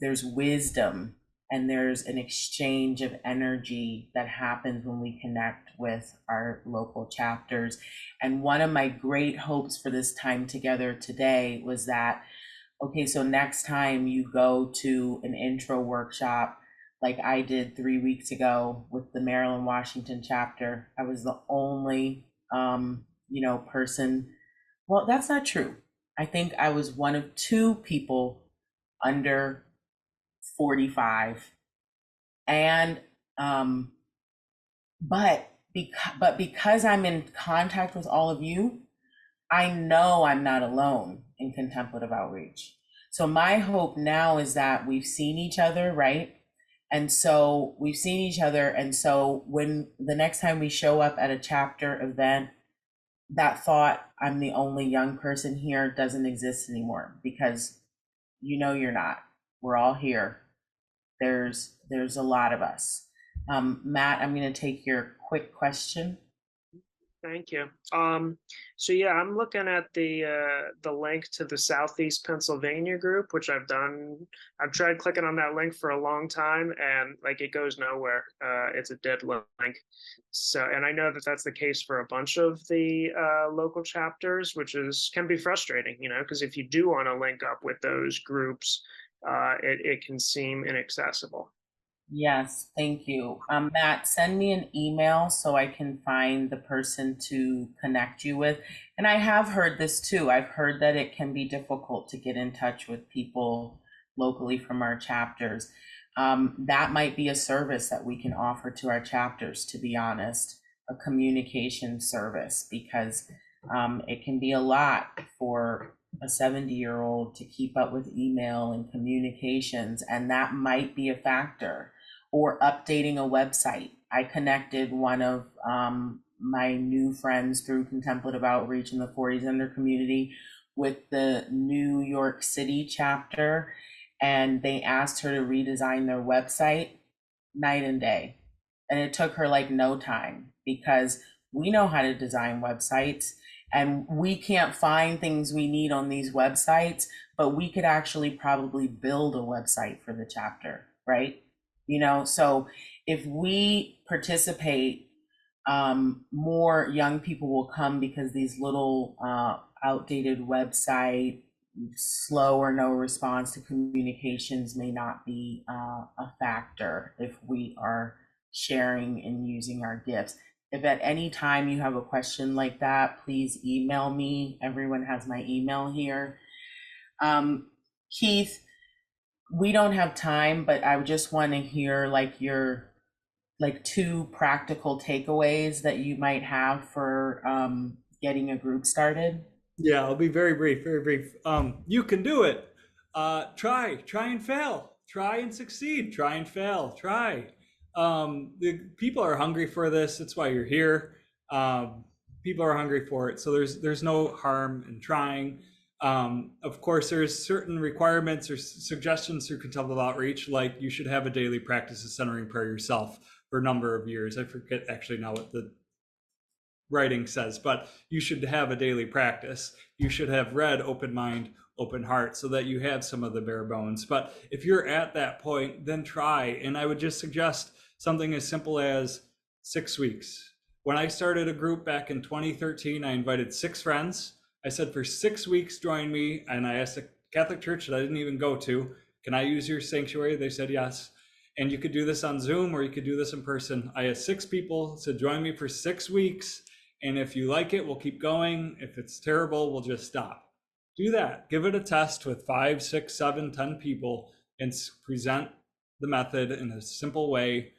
There's wisdom and there's an exchange of energy that happens when we connect with our local chapters. And one of my great hopes for this time together today was that, okay, so next time you go to an intro workshop, like I did 3 weeks ago with the Maryland Washington chapter. I was the only, person. Well, that's not true. I think I was one of two people under 45. And, but because I'm in contact with all of you, I know I'm not alone in contemplative outreach. So my hope now is that we've seen each other, right? And so we've seen each other. And so when the next time we show up at a chapter event, that thought, I'm the only young person here, doesn't exist anymore, because you're not. We're all here. There's a lot of us. Matt, I'm going to take your quick question. Thank you. So yeah, I'm looking at the link to the Southeast Pennsylvania group, which I've done. I've tried clicking on that link for a long time, and like it goes nowhere. It's a dead link. So, and I know that that's the case for a bunch of the local chapters, which can be frustrating, because if you do want to link up with those groups, it can seem inaccessible. Yes, thank you. Matt, send me an email so I can find the person to connect you with. And I have heard this too. I've heard that it can be difficult to get in touch with people locally from our chapters. That might be a service that we can offer to our chapters, to be honest, a communication service, because it can be a lot for a 70-year-old to keep up with email and communications, and that might be a factor. Or updating a website. I connected one of my new friends through contemplative outreach in the 40s under community with the New York City chapter, and they asked her to redesign their website night and day. And it took her like no time, because we know how to design websites, and we can't find things we need on these websites, but we could actually probably build a website for the chapter, right? So if we participate, more young people will come, because these little outdated website, slow or no response to communications may not be a factor if we are sharing and using our gifts. If at any time you have a question like that, please email me. Everyone has my email here. Keith, we don't have time, but I just want to hear your two practical takeaways that you might have for getting a group started. Yeah, I'll be very brief, very brief. You can do it. Try and fail. Try and succeed. Try and fail. Try. The people are hungry for this. That's why you're here. People are hungry for it. So there's no harm in trying. Of course, there's certain requirements or suggestions through contemplative outreach, like you should have a daily practice of centering prayer yourself for a number of years. I forget actually now what the writing says, but you should have a daily practice. You should have read open mind, open heart, so that you have some of the bare bones. But if you're at that point, then try. And I would just suggest something as simple as 6 weeks. When I started a group back in 2013, I invited 6 friends. I said, for 6 weeks, join me. And I asked a Catholic church that I didn't even go to, can I use your sanctuary? They said yes. And you could do this on Zoom, or you could do this in person. I had 6 people, said, join me for 6 weeks. And if you like it, we'll keep going. If it's terrible, we'll just stop. Do that. Give it a test with 5, 6, 7, 10 people, and present the method in a simple way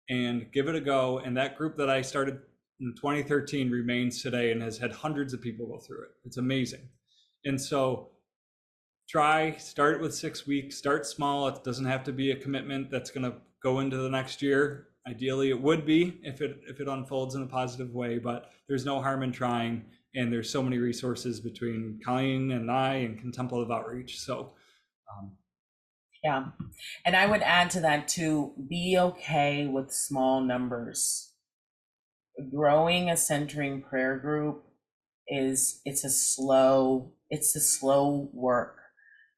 and give it a go. And that group that I started in 2013 remains today and has had hundreds of people go through it. It's amazing. And so start with 6 weeks, start small. It doesn't have to be a commitment that's going to go into the next year. Ideally, it would be if it unfolds in a positive way, but there's no harm in trying. And there's so many resources between Colleen and I and contemplative outreach. So, yeah. And I would add to that too, be okay with small numbers. Growing a centering prayer group it's a slow work,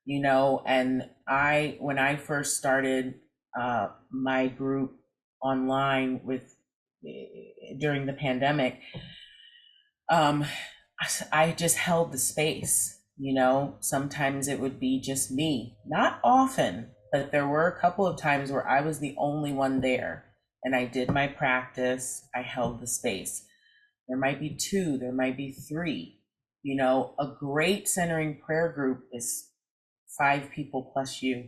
and when I first started my group online during the pandemic, I just held the space. Sometimes it would be just me, not often, but there were a couple of times where I was the only one there and I did my practice, I held the space. There might be two, there might be three. You know, a great centering prayer group is 5 people plus you.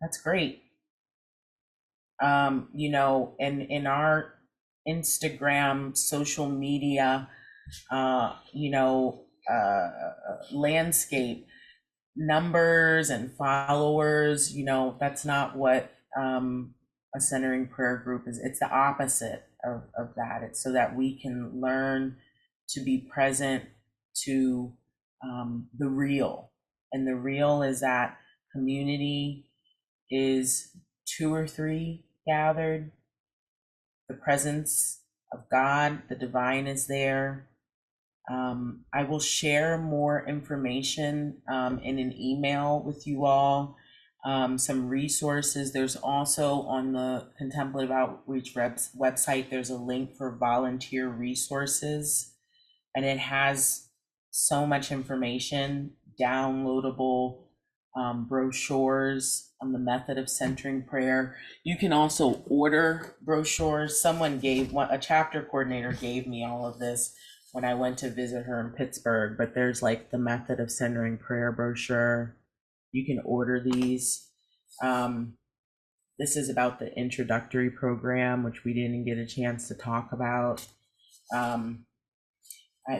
That's great. You know, in our Instagram, social media, you know, landscape, numbers and followers, you know, that's not what a centering prayer group is. It's the opposite of that. It's so that we can learn to be present to the real. And the real is that community is 2 or 3 gathered. The presence of God, the divine is there. I will share more information in an email with you all, some resources. There's also on the Contemplative Outreach website, there's a link for volunteer resources, and it has so much information, downloadable brochures on the method of centering prayer. You can also order brochures. Someone a chapter coordinator gave me all of this when I went to visit her in Pittsburgh, but there's like the method of centering prayer brochure. You can order these. This is about the introductory program, which we didn't get a chance to talk about.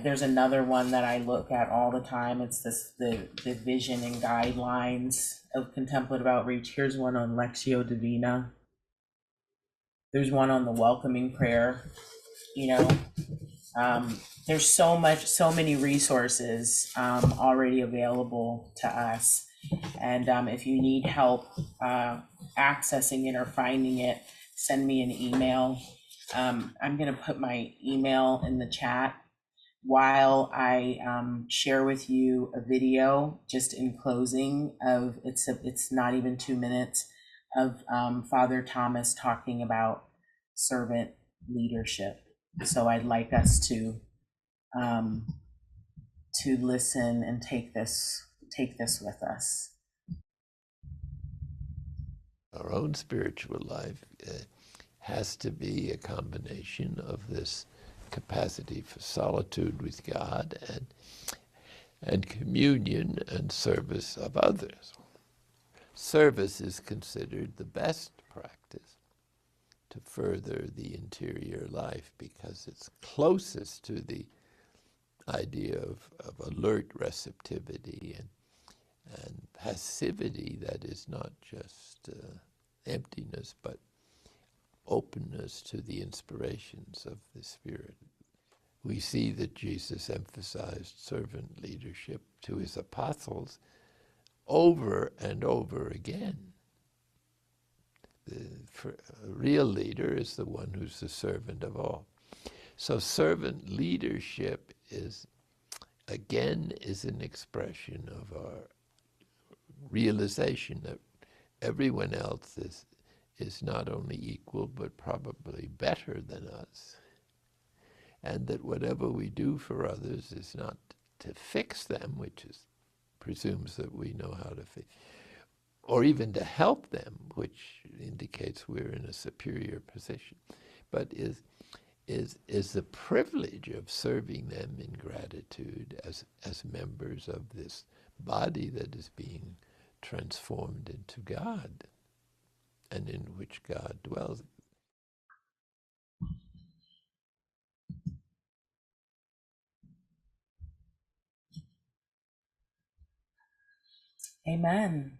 There's another one that I look at all the time. It's the vision and guidelines of contemplative outreach. Here's one on Lectio Divina. There's one on the welcoming prayer. You know, there's so many resources already available to us. And if you need help accessing it or finding it, send me an email. I'm going to put my email in the chat while I share with you a video just in closing of it's not even 2 minutes of Father Thomas talking about servant leadership. So I'd like us to listen and take this with us. Our own spiritual life has to be a combination of this capacity for solitude with God and communion and service of others. Service is considered the best practice to further the interior life because it's closest to the idea of alert receptivity and passivity that is not just emptiness, but openness to the inspirations of the Spirit. We see that Jesus emphasized servant leadership to his apostles over and over again. A real leader is the one who's the servant of all. So servant leadership is an expression of our realization that everyone else is not only equal, but probably better than us. And that whatever we do for others is not to fix them, which presumes that we know how to fix, or even to help them, which indicates we're in a superior position, but is the privilege of serving them in gratitude as members of this body that is being transformed into God, and in which God dwells. Amen.